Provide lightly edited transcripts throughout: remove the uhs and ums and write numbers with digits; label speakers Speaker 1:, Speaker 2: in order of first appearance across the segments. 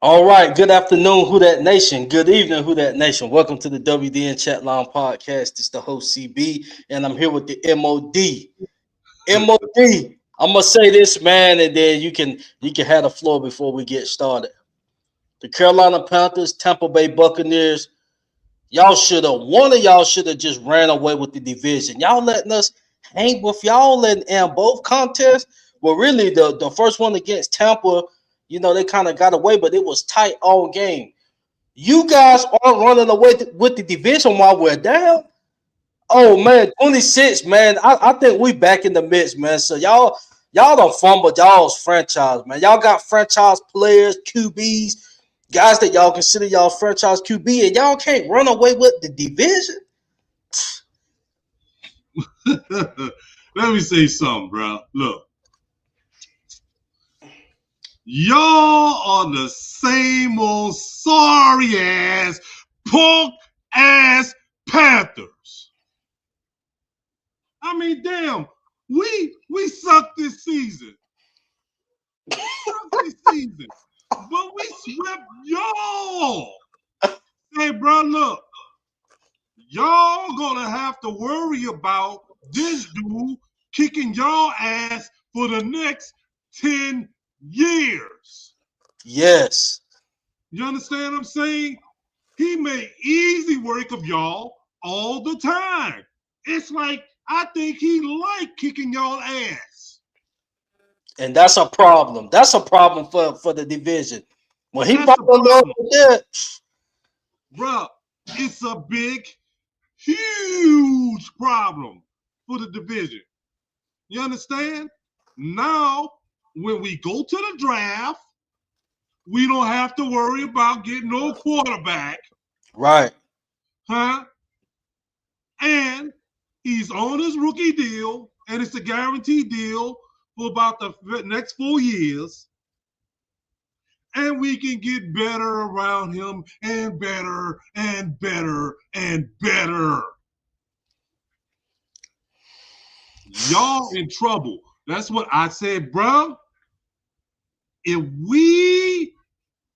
Speaker 1: All right. Good afternoon, Who That Nation. Good evening, Who That Nation. Welcome to the WDN Chatline podcast. It's the host CB, and I'm here with the MOD. MOD. I'm gonna say this, man, and then you can have the floor before we get started. The Carolina Panthers, Tampa Bay Buccaneers. Y'all should have one of y'all should have just ran away with the division. Y'all letting us hang with y'all in both contests. Well, really, the first one against Tampa, they kind of got away, but it was tight all game. You guys aren't running away with the division while we're down. Oh man, 26, man. I think we back in the mix, man. So y'all don't fumble y'all's franchise, man. Y'all got franchise players, QBs, guys that y'all consider y'all franchise QB, and y'all can't run away with the division.
Speaker 2: Let me say something, bro. Look, y'all are the same old sorry ass, punk ass Panthers. I mean, damn, we sucked this season. But we swept y'all. Hey, bro, look, y'all gonna have to worry about this dude kicking y'all ass for the next 10 years.
Speaker 1: Yes.
Speaker 2: You understand what I'm saying? He made easy work of y'all all the time. It's like I think he liked kicking y'all ass.
Speaker 1: And that's a problem. That's a problem for the division. When he
Speaker 2: That's the
Speaker 1: followed up
Speaker 2: problem.
Speaker 1: with that,
Speaker 2: Bruh, it's a big, huge problem for the division. You understand? Now, when we go to the draft, we don't have to worry about getting no quarterback,
Speaker 1: right.
Speaker 2: huh? And he's on his rookie deal, and it's a guaranteed deal for about the next 4 years. And we can get better around him and better and better and better. Y'all in trouble. That's what I said, bro. If we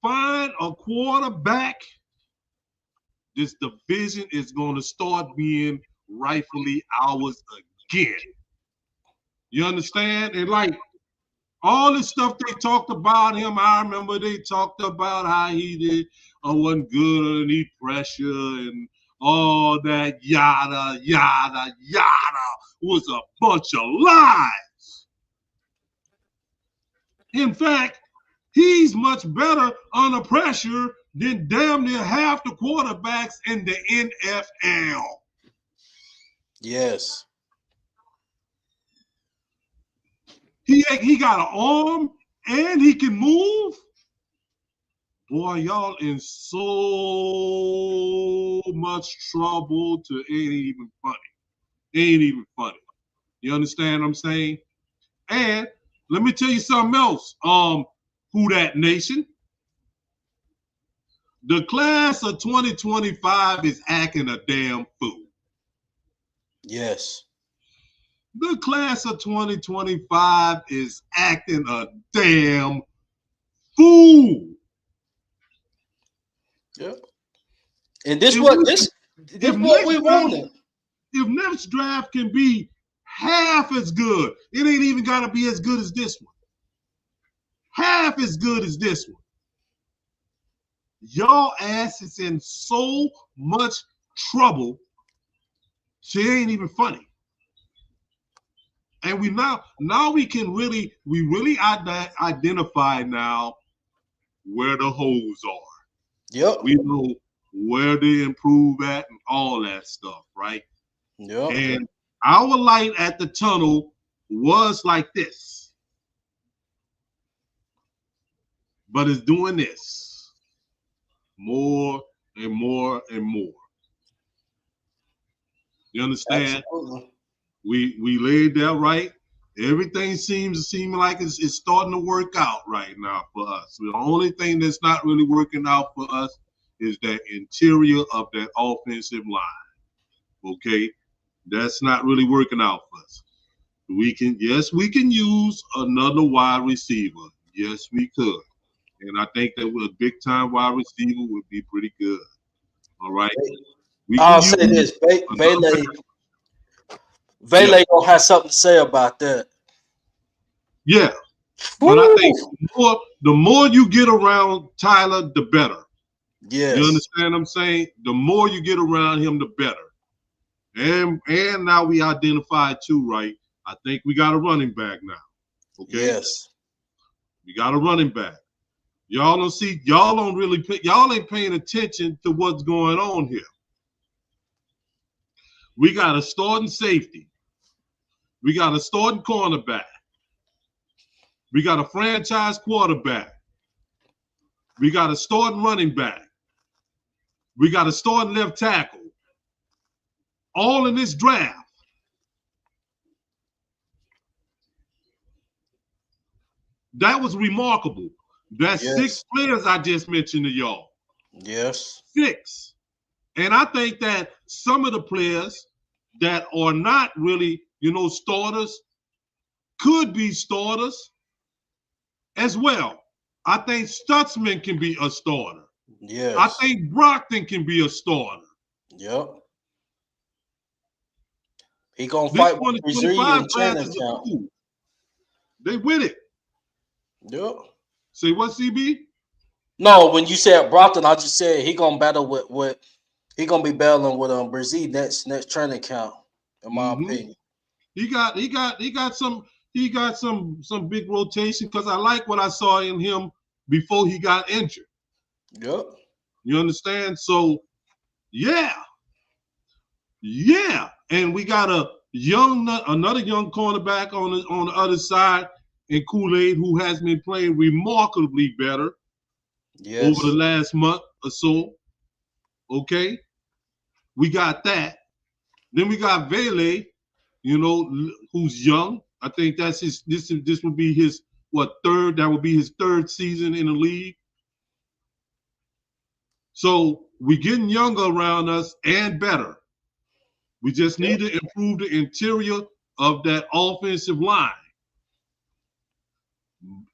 Speaker 2: find a quarterback, this division is going to start being rightfully ours again. You understand? And like all the stuff they talked about him, I remember they talked about how he did wasn't good underneath pressure and all that yada yada yada was a bunch of lies. In fact, he's much better under pressure than damn near half the quarterbacks in the NFL.
Speaker 1: Yes.
Speaker 2: He got an arm and he can move. Boy, y'all in so much trouble to ain't even funny. Ain't even funny. You understand what I'm saying? And let me tell you something else. Who that nation? The class of 2025 is acting a damn fool.
Speaker 1: Yes.
Speaker 2: The class of 2025 is acting a damn fool.
Speaker 1: Yep. And this
Speaker 2: If
Speaker 1: what
Speaker 2: we,
Speaker 1: this
Speaker 2: if
Speaker 1: what
Speaker 2: next
Speaker 1: we
Speaker 2: draft,
Speaker 1: wanted.
Speaker 2: if next draft can be half as good, it ain't even got to be as good as this one. Half as good as this one. Y'all ass is in so much trouble, she ain't even funny. And now we can really identify now where the holes are.
Speaker 1: Yep.
Speaker 2: We know where to improve at and all that stuff, right?
Speaker 1: Yep.
Speaker 2: And our light at the tunnel was like this, but it's doing this more and more and more. You understand?
Speaker 1: Absolutely.
Speaker 2: We laid that right. Everything seems like it's starting to work out right now for us. The only thing that's not really working out for us is that interior of that offensive line. Okay, that's not really working out for us. We can use another wide receiver. Yes, we could. And I think that with a big time wide receiver would be pretty good. All right. We can
Speaker 1: I'll
Speaker 2: use
Speaker 1: say this:
Speaker 2: another. Yeah.
Speaker 1: Vele gonna have something to say about that.
Speaker 2: Yeah. But I think
Speaker 1: Woo!
Speaker 2: the more you get around Tyler, the better. You
Speaker 1: Yes,
Speaker 2: understand what I'm saying? The more you get around him, the better. And now we identified too, right? I think we got a running back now. Okay,
Speaker 1: yes,
Speaker 2: we got a running back. Y'all don't see. Y'all don't really. Y'all ain't paying attention to what's going on here. We got a starting safety. We got a starting cornerback. We got a franchise quarterback. We got a starting running back. We got a starting left tackle. All in this draft. That was remarkable. That's six
Speaker 1: yes,
Speaker 2: players I just mentioned to y'all.
Speaker 1: yes,
Speaker 2: Six. And I think that some of the players that are not really, starters could be starters as well. I think Stutzman can be a starter. I
Speaker 1: yes,
Speaker 2: think Brockton can be a starter.
Speaker 1: yep. He gonna
Speaker 2: This
Speaker 1: fight with Brazil
Speaker 2: 2025
Speaker 1: in
Speaker 2: class
Speaker 1: training
Speaker 2: is a
Speaker 1: camp.
Speaker 2: fool. They with it.
Speaker 1: Yep.
Speaker 2: Say what, CB?
Speaker 1: No, when you said Brockton, I just said he gonna battle with he gonna be battling with Brazil next training camp, in my
Speaker 2: Mm-hmm.
Speaker 1: opinion.
Speaker 2: He got some big rotation because I like what I saw in him before he got injured.
Speaker 1: Yep.
Speaker 2: You understand? So yeah, yeah. And we got another young cornerback on the other side in Kool-Aid who has been playing remarkably better over the
Speaker 1: Yes.
Speaker 2: last month or so. Okay, we got that. Then we got Vele, who's young. I think that's his. This would be his third. That would be his third season in the league. So we're getting younger around us and better. We just
Speaker 1: Yep.
Speaker 2: need to improve the interior of that offensive line.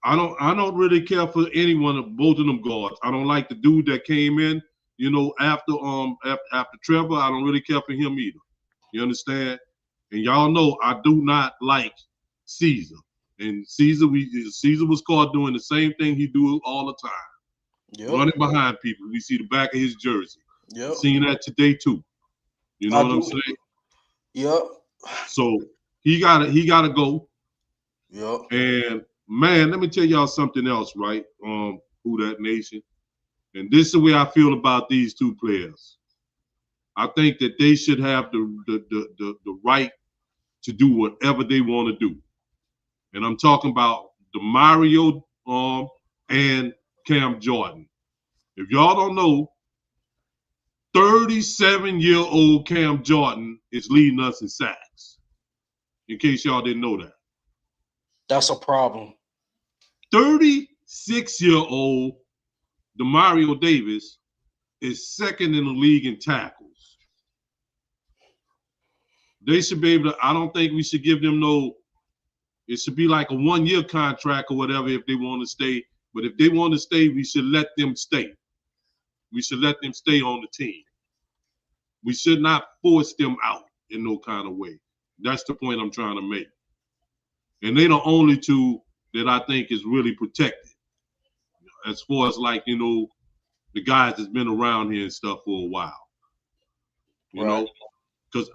Speaker 2: I don't really care for any one of both of them guards. I don't like the dude that came in, after Trevor. I don't really care for him either. You understand? And y'all know I do not like Caesar. And Caesar was caught doing the same thing he do all the time,
Speaker 1: Yep.
Speaker 2: running behind people. We see the back of his jersey.
Speaker 1: Yep.
Speaker 2: Seen that today too. You know
Speaker 1: I
Speaker 2: what I'm
Speaker 1: do.
Speaker 2: saying?
Speaker 1: Yep.
Speaker 2: So he gotta go.
Speaker 1: Yep.
Speaker 2: And man, let me tell y'all something else, right? Who that nation? And this is the way I feel about these two players. I think that they should have the right to do whatever they want to do. And I'm talking about the Mario and Cam Jordan. If y'all don't know, 37-year-old Cam Jordan is leading us in sacks. In case y'all didn't know that.
Speaker 1: That's a problem.
Speaker 2: 36-year-old Demario Davis is second in the league in tackles. They should be able to, I don't think we should give them it should be like a 1-year contract or whatever if they want to stay. But if they want to stay, we should let them stay. We should let them stay on the team. We should not force them out in no kind of way. That's the point I'm trying to make. And they're the only two that I think is really protected. As far as the guys that's been around here and stuff for a while.
Speaker 1: Right.
Speaker 2: Because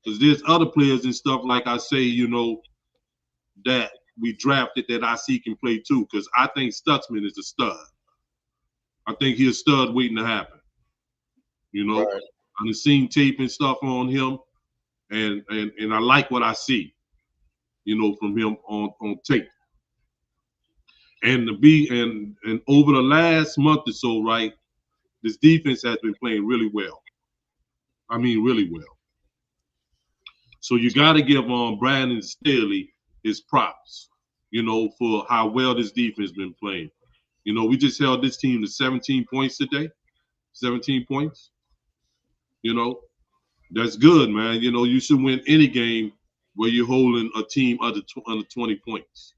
Speaker 2: because there's other players and stuff, like I say, that we drafted that I see can play too. Because I think Stutzman is a stud. I think he's a stud waiting to happen.
Speaker 1: Right.
Speaker 2: I've seen tape and stuff on him, and I like what I see, from him on tape. And over the last month or so, right, this defense has been playing really well. I mean, really well. So you got to give Brandon Staley his props, for how well this defense been playing. We just held this team to 17 points today. 17 points. That's good, man. You should win any game where you're holding a team under 20 points.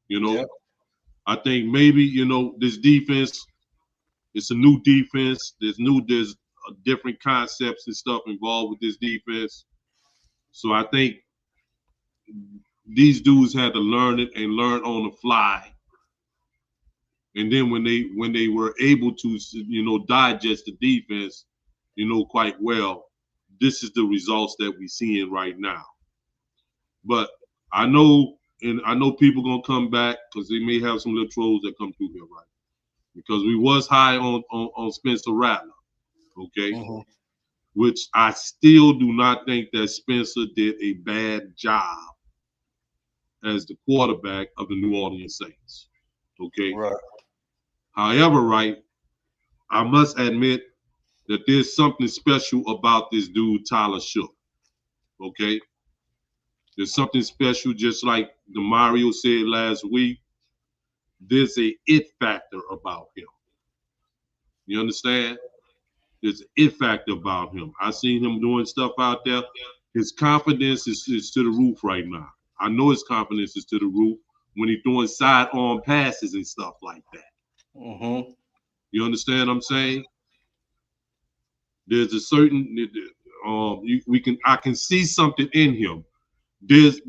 Speaker 1: Yeah.
Speaker 2: I think maybe, this defense, it's a new defense. There's different concepts and stuff involved with this defense. So I think these dudes had to learn it and learn on the fly. And then when they were able to, digest the defense, quite well, this is the results that we're seeing right now. But I know people gonna come back because they may have some little trolls that come through here, right? Because we was high on Spencer Rattler, okay?
Speaker 1: Mm-hmm.
Speaker 2: Which I still do not think that Spencer did a bad job as the quarterback of the New Orleans Saints, okay?
Speaker 1: Right.
Speaker 2: However, right, I must admit that there's something special about this dude, Tyler Shook, okay? There's something special, just like the Mario said last week. There's a it factor about him. You understand? There's an it factor about him. I seen him doing stuff out there. His confidence is to the roof right now. I know his confidence is to the roof when he's doing sidearm passes and stuff like that.
Speaker 1: Mm-hmm.
Speaker 2: You understand what I'm saying? There's a certain I can see something in him. There's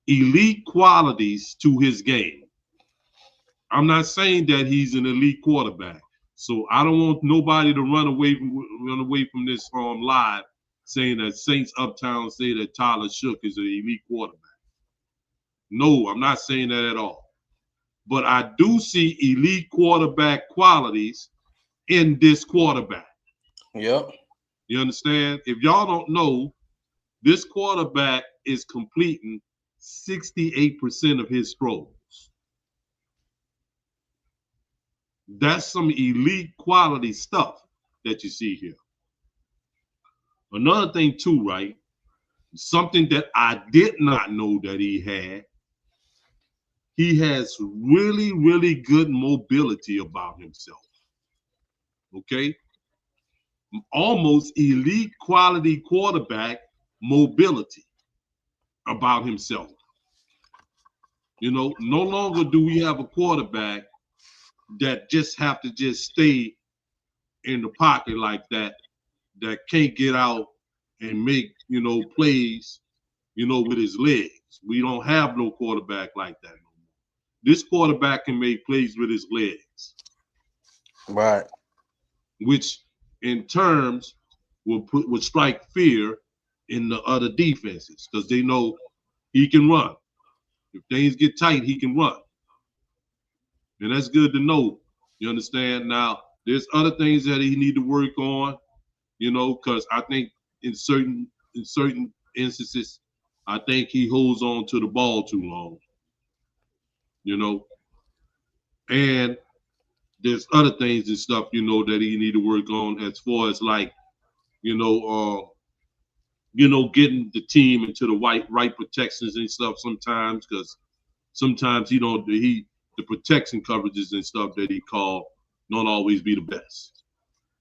Speaker 2: elite qualities to his game. I'm not saying that he's an elite quarterback. So I don't want nobody to run away from this live saying that Saints Uptown say that Tyler Shook is an elite quarterback. No, I'm not saying that at all. But I do see elite quarterback qualities in this quarterback.
Speaker 1: Yep.
Speaker 2: You understand? If y'all don't know, this quarterback is completing 68% of his throws. That's some elite quality stuff that you see here. Another thing too, right? Something that I did not know that he had. He has really, really good mobility about himself. Okay? Almost elite quality quarterback mobility about himself. No longer do we have a quarterback that just have to just stay in the pocket like that can't get out and make, plays, with his legs. We don't have no quarterback like that no more. This quarterback can make plays with his legs.
Speaker 1: Right.
Speaker 2: Which in terms would strike fear in the other defenses because they know he can run. If things get tight, he can run. And that's good to know. You understand? Now, there's other things that he need to work on, because I think in certain instances, I think he holds on to the ball too long. And there's other things and stuff, that he need to work on as far as like, getting the team into the right protections and stuff sometimes, because sometimes the protection coverages and stuff that he called don't always be the best.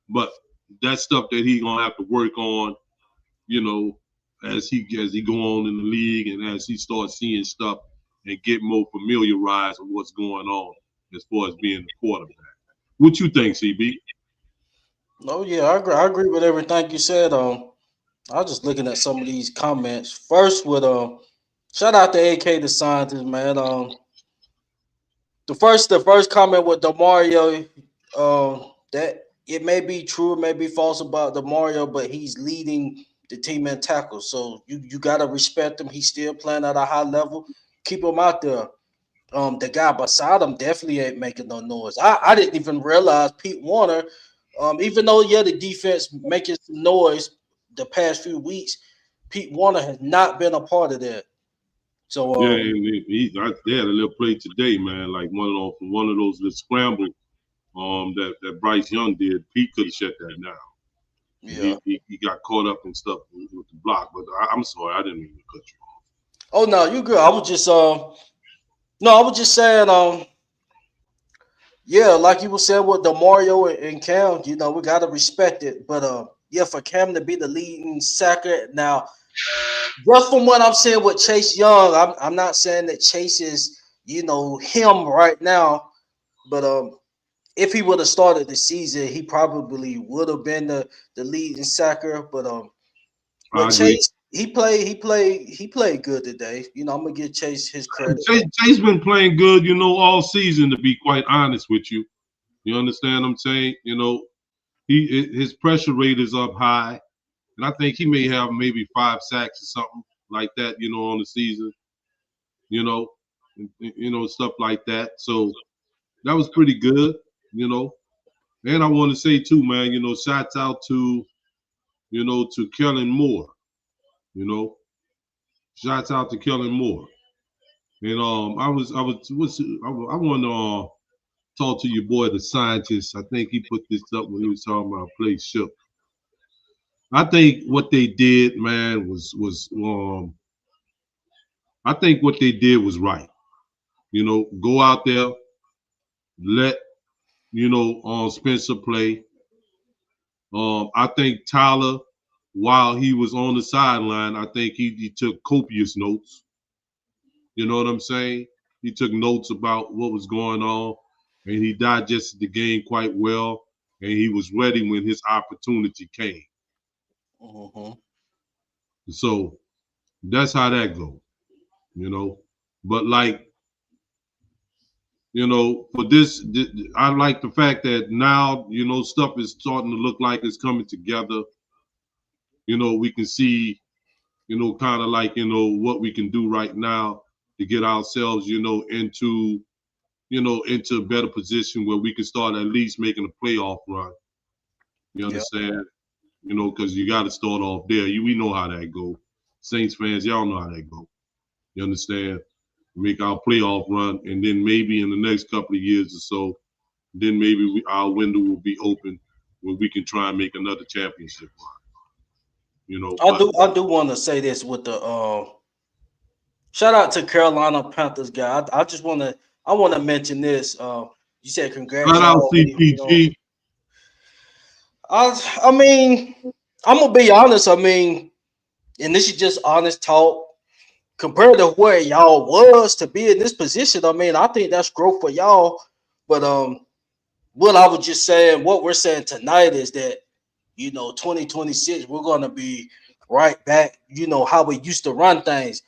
Speaker 2: But that's stuff that he gonna have to work on, as he go on in the league and as he starts seeing stuff and get more familiarized with what's going on as far as being the quarterback. What you think, CB?
Speaker 1: Oh yeah, I agree with everything you said. I was just looking at some of these comments. First with shout out to AK the scientist, man. The first comment with Demario, that it may be true, it may be false about Demario, but he's leading the team in tackles. So you gotta respect him. He's still playing at a high level. Keep him out there. The guy beside him definitely ain't making no noise. I didn't even realize Pete Warner, even though the defense making some noise the past few weeks, Pete Warner has not been a part of that. So
Speaker 2: Yeah, they had a little play today, man. Like one of those little scramble that Bryce Young did. Pete could have shut that down.
Speaker 1: yeah.
Speaker 2: He got caught up and stuff with the block. But I'm sorry, I didn't mean to cut you off.
Speaker 1: Oh no, you good. I was just saying yeah, like you were saying with the Mario and Cam, we gotta respect it. But yeah, for Cam to be the leading sacker now, just from what I'm saying with Chase Young, I'm not saying that Chase is him right now. But if he would have started the season, he probably would have been the leading sacker. But
Speaker 2: I agree.
Speaker 1: Chase, he played good today. I'm gonna give Chase his credit.
Speaker 2: Chase been playing good, all season. To be quite honest with you, you understand what I'm saying? His pressure rate is up high, and I think he may have maybe 5 sacks or something like that, on the season. You know, stuff like that. So that was pretty good. You know, and I want to say too, man. Shouts out to Kellen Moore. You know, shouts out to Kellen Moore. And I want to talk to your boy, the scientist. I think he put this up when he was talking about play shook. I think what they did, man, I think what they did was right. Go out there, let Spencer play. I think Tyler, while he was on the sideline, I think he took copious notes. You know what I'm saying? He took notes about what was going on, and he digested the game quite well, and he was ready when his opportunity came.
Speaker 1: Mm-hmm.
Speaker 2: So that's how that goes, you know. But for this, I like the fact that now, stuff is starting to look like it's coming together. We can see, kind of like, what we can do right now to get ourselves, into a better position where we can start at least making a playoff run. You
Speaker 1: Yeah.
Speaker 2: understand? Because you got to start off there. We know how that go. Saints fans, y'all know how that go. You understand? Make our playoff run, and then maybe in the next couple of years or so, then maybe our window will be open where we can try and make another championship run.
Speaker 1: I
Speaker 2: But
Speaker 1: do I do want to say this with the shout out to Carolina Panthers guy. I want to mention this. You said congrats
Speaker 2: flat out
Speaker 1: y'all.
Speaker 2: CPG.
Speaker 1: I mean, I'm gonna be honest. I mean, and this is just honest talk. Compared to where y'all was to be in this position, I mean, I think that's growth for y'all. But what I was just saying, what we're saying tonight is that 2026, we're gonna be right back. How we used to run things.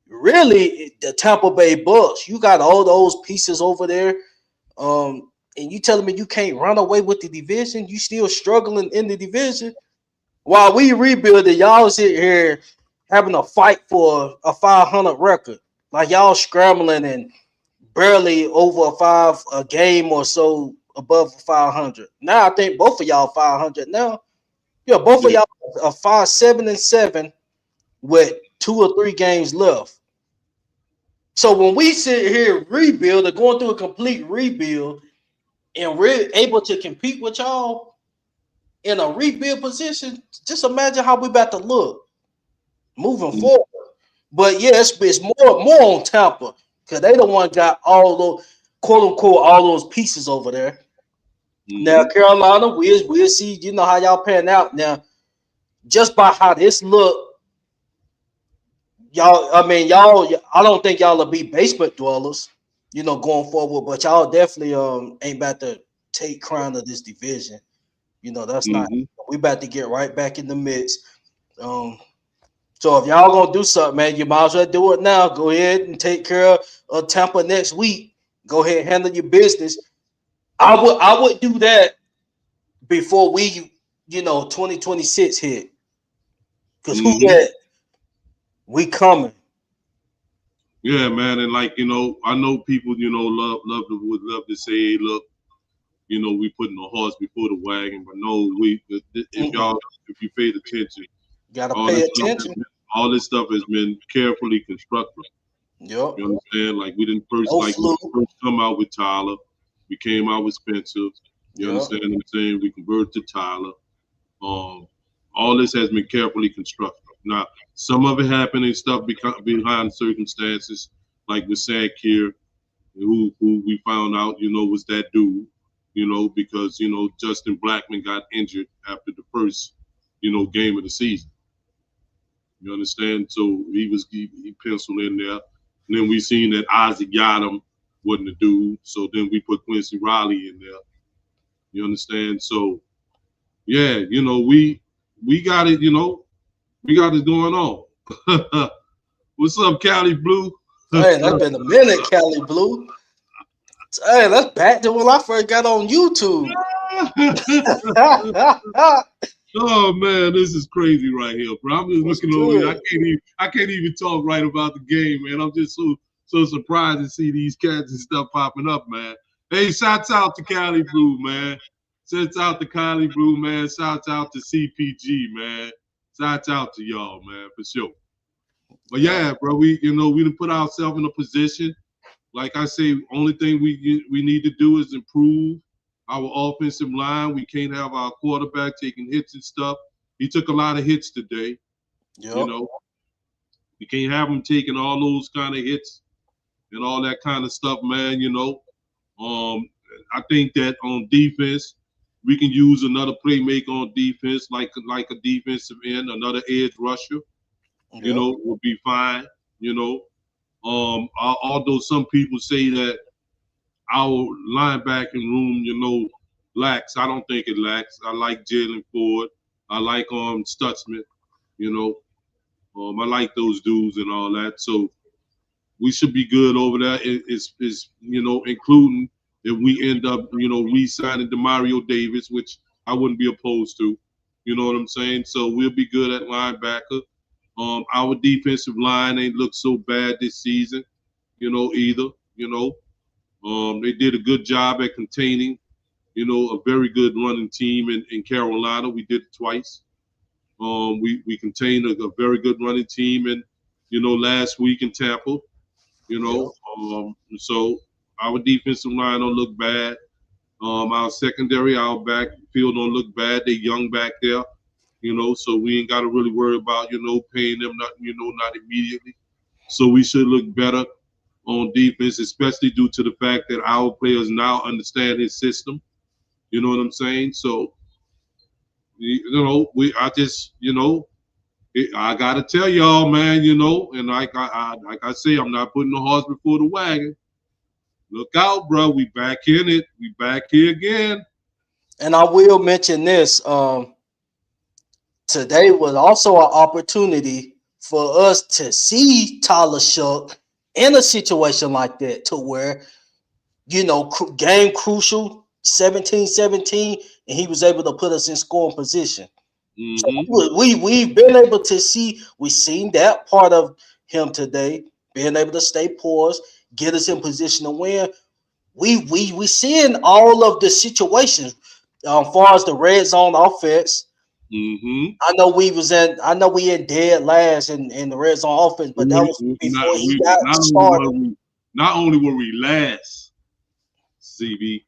Speaker 1: Really, the Tampa Bay Bucks, you got all those pieces over there. And you telling me you can't run away with the division? You still struggling in the division? While we rebuilding, y'all sit here having a fight for a 500 record. Like y'all scrambling and barely over a game or so above 500. Now I think both of y'all 500 now. Yeah, both of
Speaker 2: Yeah.
Speaker 1: y'all are 5-7-7 with 2 or 3 games left. So when we sit here rebuild or going through a complete rebuild and we're able to compete with y'all in a rebuild position, just imagine how we about to look moving forward. But yes, it's more on Tampa because they the one got all those quote unquote all those pieces over there. Now
Speaker 2: Mm-hmm.
Speaker 1: Carolina, we'll see. You know how y'all pan out now. Just by how this look, y'all. I mean, y'all. I don't think y'all will be basement dwellers. Going forward, but y'all definitely ain't about to take crown of this division. That's not.
Speaker 2: Mm-hmm.
Speaker 1: We about to get right back in the mix. Um, So if y'all gonna do something, man, you might as well do it now. Go ahead and take care of Tampa next week. Go ahead and handle your business. I would do that before 2026 hit. Cause who
Speaker 2: Mm-hmm.
Speaker 1: that we coming.
Speaker 2: Yeah, man, and I know people, would love to say, hey, look, we putting the horse before the wagon, but no,
Speaker 1: Mm-mm.
Speaker 2: if you paid attention,
Speaker 1: Gotta
Speaker 2: all
Speaker 1: pay
Speaker 2: this stuff,
Speaker 1: attention.
Speaker 2: all this stuff has been carefully constructed.
Speaker 1: Yep.
Speaker 2: You understand? Like
Speaker 1: No
Speaker 2: we
Speaker 1: flu.
Speaker 2: didn't first come out with Tyler, we came out with Spencer. You
Speaker 1: Yep.
Speaker 2: understand what I'm saying? We converted to Tyler. Um, all this has been carefully constructed. Now, some of it happened and stuff behind circumstances, like with Sakir, who we found out, was that dude, because Justin Blackman got injured after the first, game of the season. You understand? So he penciled in there. And then we seen that Isaac Yadam wasn't the dude. So then we put Quincy Riley in there. You understand? So yeah, we got it, we got it going on. What's up, Cali Blue?
Speaker 1: Hey, that's been a minute, Cali Blue. Hey, that's back to when I first got on YouTube.
Speaker 2: Oh man, this is crazy right here, bro. I'm just
Speaker 1: What's
Speaker 2: looking over here.
Speaker 1: good?
Speaker 2: I can't even talk right about the game, man. I'm just so surprised to see these cats and stuff popping up, man. Hey, shouts out to Cali Blue, man. Shouts out to Cali Blue, man. Shouts out to CPG, man. Shouts out to y'all, man, for sure. But yeah, bro, we done put ourselves in a position. Like I say, only thing we need to do is improve our offensive line. We can't have our quarterback taking hits and stuff. He took a lot of hits today.
Speaker 1: Yep.
Speaker 2: You know, you can't have him taking all those kind of hits and all that kind of stuff, man. I think that on defense, we can use another playmaker on defense, like a defensive end, another edge rusher.
Speaker 1: Yep.
Speaker 2: Would be fine. Although some people say that our linebacking room, lacks. I don't think it lacks. I like Jalen Ford. I like Stutzman. I like those dudes and all that. So we should be good over there. It's including if we end up, re-signing DeMario Davis, which I wouldn't be opposed to. You know what I'm saying? So we'll be good at linebacker. Our defensive line ain't looked so bad this season, either. They did a good job at containing, a very good running team in Carolina. We did it twice. We contained a very good running team in, last week in Tampa. So our defensive line don't look bad. Our secondary, our backfield don't look bad. They young back there, so we ain't got to really worry about, paying them nothing, not immediately. So we should look better on defense, especially due to the fact that our players now understand his system. You know what I'm saying? So, I gotta tell y'all, man, and like I say, I'm not putting the horse before the wagon. Look out, bro. We back in it. We back here again.
Speaker 1: And I will mention this. Today was also an opportunity for us to see Tyler Shuck in a situation like that, to where, game crucial, 17-17, and he was able to put us in scoring position.
Speaker 2: Mm-hmm.
Speaker 1: So we've been able to see, we've seen that part of him today, being able to stay poised, get us in position to win. We seeing all of the situations, far as the red zone offense.
Speaker 2: Mm-hmm.
Speaker 1: I know we in dead last in the red zone offense, but that was before he got started.
Speaker 2: Not only were we last, CB,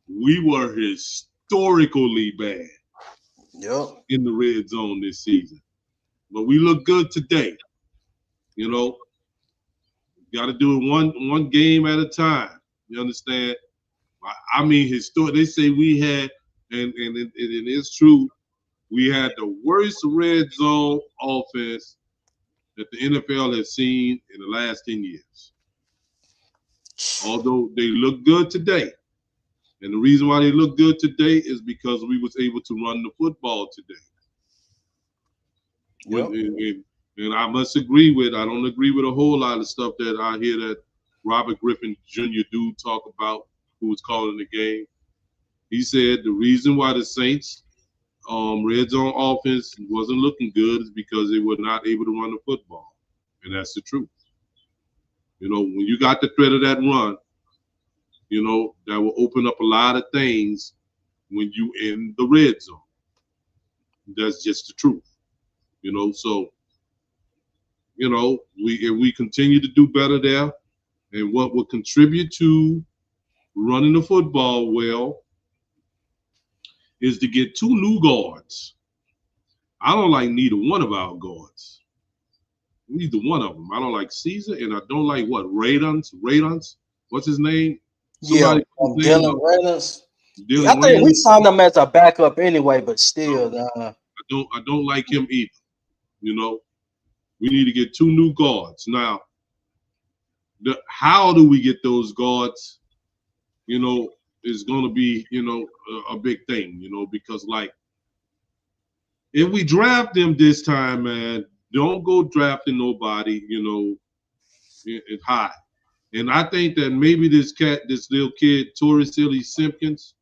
Speaker 2: we were historically bad.
Speaker 1: Yep.
Speaker 2: In the red zone this season. But we look good today. Got to do it one game at a time. You understand? I mean, they say we had, and it is true, we had the worst red zone offense that the NFL has seen in the last 10 years. Although they look good today. And the reason why they look good today is because we was able to run the football today.
Speaker 1: Yep.
Speaker 2: And I must agree I don't agree with a whole lot of stuff that I hear that Robert Griffin Jr. dude talk about, who was calling the game. He said the reason why the Saints red zone offense wasn't looking good is because they were not able to run the football. And that's the truth. When you got the threat of that run, that will open up a lot of things when you in the red zone. That's just the truth. So if we continue to do better there, and what will contribute to running the football well is to get 2 new guards. I don't like neither one of our guards. Neither one of them. I don't like Caesar, and I don't like Radons. What's his name?
Speaker 1: Dylan Reynolds.
Speaker 2: Dylan
Speaker 1: I think
Speaker 2: Reynolds.
Speaker 1: we signed him as a backup anyway, but still,
Speaker 2: I don't like him either. We need to get 2 new guards. Now, how do we get those guards? You know, is going to be a big thing. Because like if we draft them this time, man, don't go drafting nobody. High. And I think that maybe this little kid, Torrey Silly Simpkins,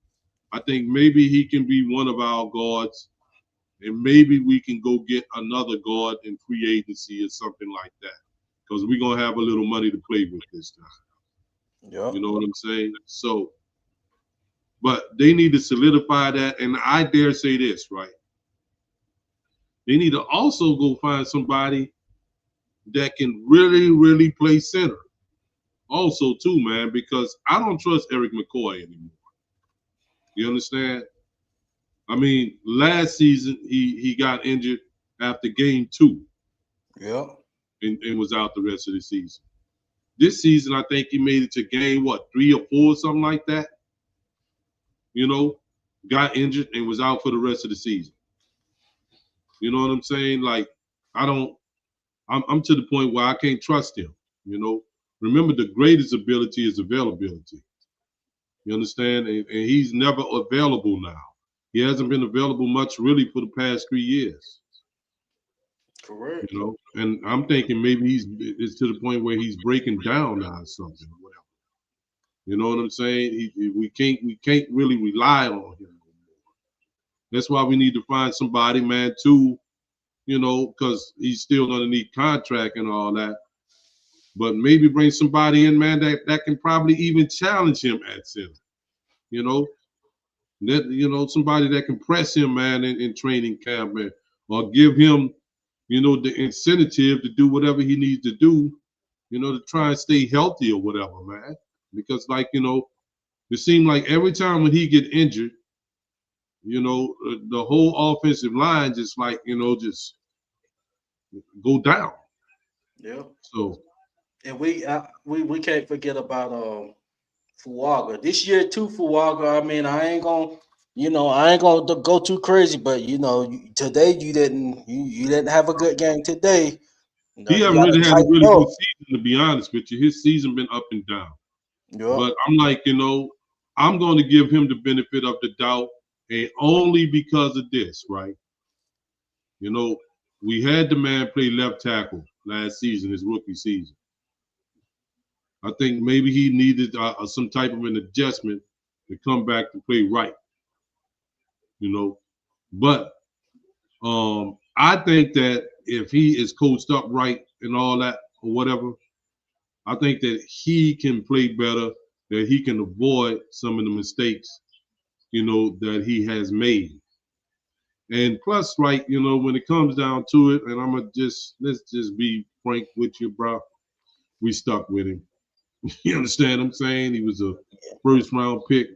Speaker 2: I think maybe he can be one of our guards, and maybe we can go get another guard in free agency or something like that, because we're gonna have a little money to play with this time.
Speaker 1: Yep.
Speaker 2: You know what I'm saying? So, but they need to solidify that, and I dare say this, right? They need to also go find somebody that can really, really play center. Also, too, man, because I don't trust Eric McCoy anymore. You understand? I mean, last season he got injured after game 2
Speaker 1: Yep.
Speaker 2: and was out the rest of the season. This season, I think he made it to game 3 or 4, something like that. You know, got injured and was out for the rest of the season. You know what I'm saying? Like, I don't. I'm to the point where I can't trust him. Remember, the greatest ability is availability. You understand? And he's never available now. He hasn't been available much really for the past 3 years.
Speaker 1: Correct.
Speaker 2: And I'm thinking maybe it's to the point where he's breaking down now or something or whatever. You know what I'm saying? We can't really rely on him anymore. That's why we need to find somebody, man, too, because he's still underneath contract and all that. But maybe bring somebody in, man, that can probably even challenge him at center. You know, somebody that can press him, man, in training camp, man, or give him, the incentive to do whatever he needs to do, to try and stay healthy or whatever, man. Because like, it seemed like every time when he get injured, the whole offensive line just like, just go down.
Speaker 1: Yep.
Speaker 2: So
Speaker 1: And we can't forget about Fuaga. This year too, Fuaga. I mean, I ain't gonna go too crazy, but today you didn't have a good game today.
Speaker 2: he
Speaker 1: You
Speaker 2: hasn't
Speaker 1: gotta
Speaker 2: really had a
Speaker 1: tighten
Speaker 2: really
Speaker 1: up.
Speaker 2: good season, to be honest with you. His season been up and down.
Speaker 1: Yep.
Speaker 2: But I'm like, I'm going to give him the benefit of the doubt, and only because of this, right? We had the man play left tackle last season, his rookie season. I think maybe he needed some type of an adjustment to come back to play right, But I think that if he is coached up right and all that or whatever, I think that he can play better, that he can avoid some of the mistakes, that he has made. And plus, right, when it comes down to it, and let's just be frank with you, bro. We stuck with him. You understand what I'm saying? He was a first round pick.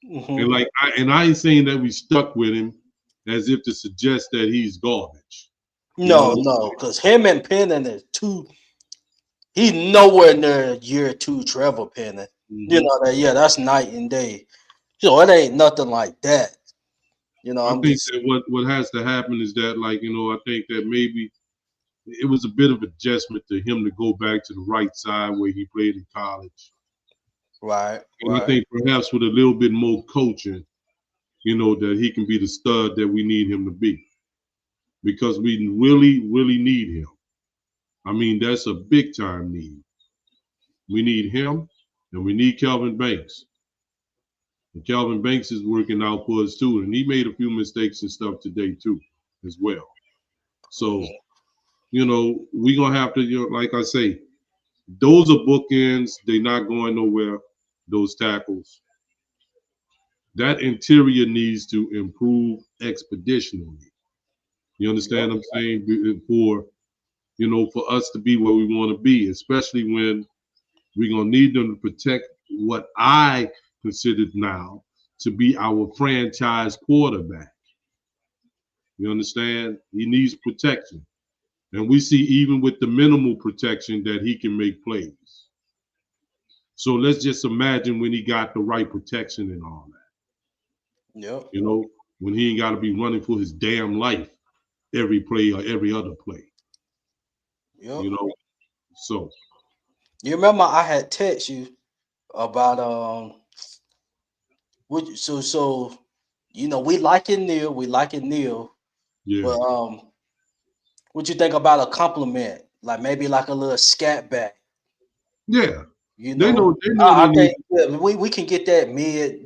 Speaker 2: And
Speaker 1: Hmm.
Speaker 2: like I ain't saying that we stuck with him as if to suggest that he's garbage. You know
Speaker 1: No,
Speaker 2: what
Speaker 1: no, because him and Pennon is two. He's nowhere near year 2 Trevor Pennon.
Speaker 2: I'm
Speaker 1: Yeah, that's night and day. It ain't nothing like that.
Speaker 2: I
Speaker 1: I'm
Speaker 2: think
Speaker 1: just
Speaker 2: that what has to happen is that, like, I think that maybe it was a bit of adjustment to him to go back to the right side where he played in college.
Speaker 1: right,
Speaker 2: And I
Speaker 1: right.
Speaker 2: think perhaps with a little bit more coaching, that he can be the stud that we need him to be. Because we really, really need him. I mean, that's a big time need. We need him and we need Kelvin Banks. And Kelvin Banks is working out for us too. And he made a few mistakes and stuff today too, as well. So,
Speaker 1: Mhm.
Speaker 2: we're gonna have to, like I say, those are bookends. They're not going nowhere, those tackles. That interior needs to improve expeditionally. You understand
Speaker 1: Yep.
Speaker 2: what I'm saying? For us to be where we want to be, especially when we're gonna need them to protect what I considered now to be our franchise quarterback. You understand? He needs protection. And we see even with the minimal protection that he can make plays. So let's just imagine when he got the right protection and all that.
Speaker 1: Yep.
Speaker 2: When he ain't got to be running for his damn life every play or every other play.
Speaker 1: Yep.
Speaker 2: You know, so.
Speaker 1: You remember I had text you about so we like it Neil,
Speaker 2: Yeah,
Speaker 1: but what you think about a compliment, like maybe like a little scat back,
Speaker 2: yeah.
Speaker 1: you
Speaker 2: They
Speaker 1: know?
Speaker 2: know. They know
Speaker 1: I
Speaker 2: they need.
Speaker 1: think we can get that mid,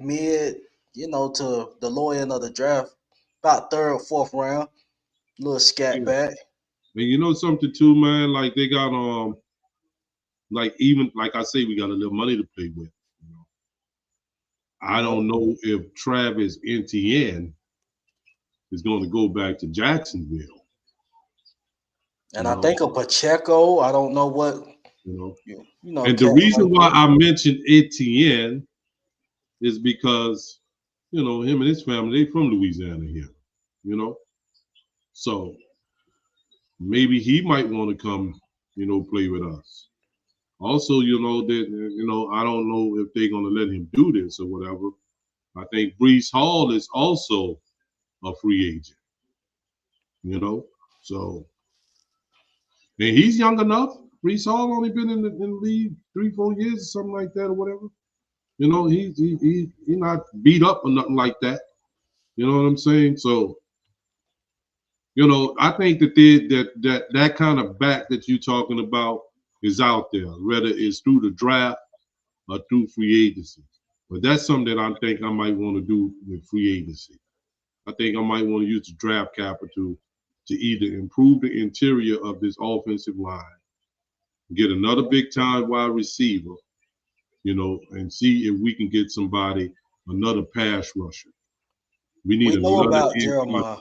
Speaker 1: to the lower end of the draft, about third, fourth round, little scat
Speaker 2: Yeah.
Speaker 1: back.
Speaker 2: And you know something too, man. Like they got like even like I say, we got a little money to play with. You know, I
Speaker 1: Yep.
Speaker 2: don't know if Travis Etienne is going to go back to Jacksonville.
Speaker 1: And
Speaker 2: You
Speaker 1: I
Speaker 2: know,
Speaker 1: think of Pacheco. I don't know what
Speaker 2: you know. And the
Speaker 1: cats
Speaker 2: reason
Speaker 1: like
Speaker 2: why
Speaker 1: that.
Speaker 2: I mentioned Etienne is because him and his family they from Louisiana here. You know, so maybe he might want to come. Play with us. Also, that I don't know if they're going to let him do this or whatever. I think Brees Hall is also a free agent. You know, so and he's young enough. Brees Hall only been in the league 3-4 years or something like that or whatever. He not beat up or nothing like that. You know what I'm saying? So I think that kind of back that you're talking about is out there, whether it's through the draft or through free agency. But that's something that I think I might want to do with free agency. I think I might want to use the draft capital to either improve the interior of this offensive line, get another big time wide receiver, and see if we can get somebody, another pass rusher. We need
Speaker 1: We know
Speaker 2: another
Speaker 1: about
Speaker 2: interior.
Speaker 1: Jeremiah.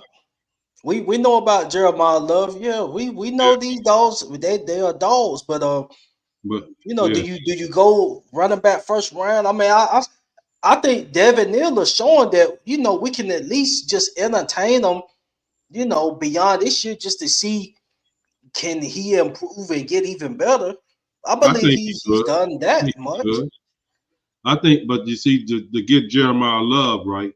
Speaker 1: We know about Jeremiah Love. Yeah, we know these dogs. They are dogs. But
Speaker 2: But yeah,
Speaker 1: do you go running back first round? I mean, I think Devin Neal is showing that we can at least just entertain them. Beyond this year, just to see can he improve and get even better. I
Speaker 2: I
Speaker 1: believe
Speaker 2: think he
Speaker 1: he's
Speaker 2: could.
Speaker 1: done
Speaker 2: I think
Speaker 1: that
Speaker 2: he
Speaker 1: much.
Speaker 2: could. I think, but you see, to get Jeremiah Love right,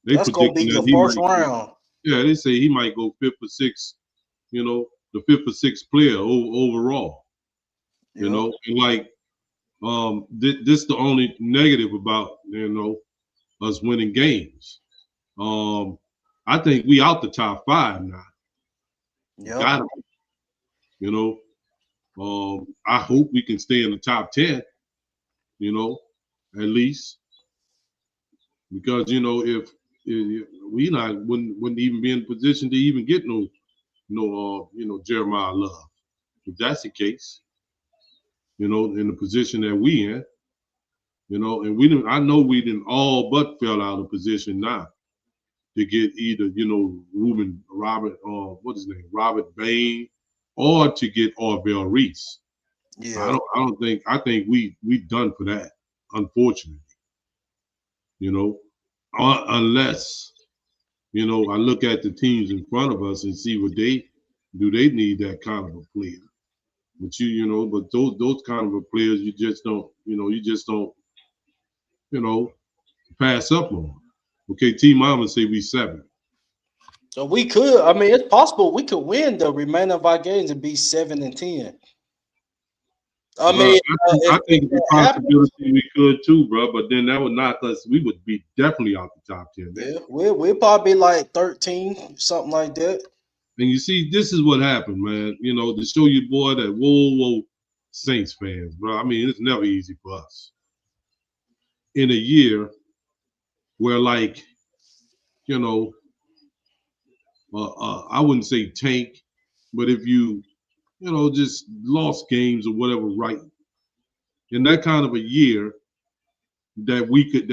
Speaker 2: they
Speaker 1: That's gonna be
Speaker 2: predicting that
Speaker 1: your
Speaker 2: he
Speaker 1: first
Speaker 2: might go.
Speaker 1: round.
Speaker 2: Yeah, they say he might go fifth or sixth. The fifth or sixth player overall.
Speaker 1: Yep.
Speaker 2: And like this the only negative about us winning games. Um, I think we out the top five now.
Speaker 1: Yep.
Speaker 2: Got to be. You know. I hope we can stay in the top 10. You know, at least because if we not wouldn't even be in position to even get Jeremiah Love. If that's the case, in the position that we in, and we didn't. I know we didn't all but fell out of position now to get either Ruben Robert what is his name Robert Bain or to get Orville Reese. I
Speaker 1: Yeah.
Speaker 2: don't. I don't think. I think we done for that. Unfortunately, you know, unless I look at the teams in front of us and see what they need that kind of a player. But but those kind of a players you just don't you know pass up on. Okay, Team Mama say we 7.
Speaker 1: So we could. I mean, it's possible we could win the remainder of our games and be 7-10. I
Speaker 2: Well,
Speaker 1: mean,
Speaker 2: I
Speaker 1: if
Speaker 2: think it's a
Speaker 1: that happens,
Speaker 2: possibility we could too, bro. But then that would knock us. We would be definitely out the top 10 then.
Speaker 1: yeah, we'll probably be like 13, something like that.
Speaker 2: And you see, this is what happened, man. To show you, boy, that whoa, Saints fans, bro. I mean, it's never easy for us in a year where, like, you know, I wouldn't say tank, but if just lost games or whatever, right? In that kind of a year that we could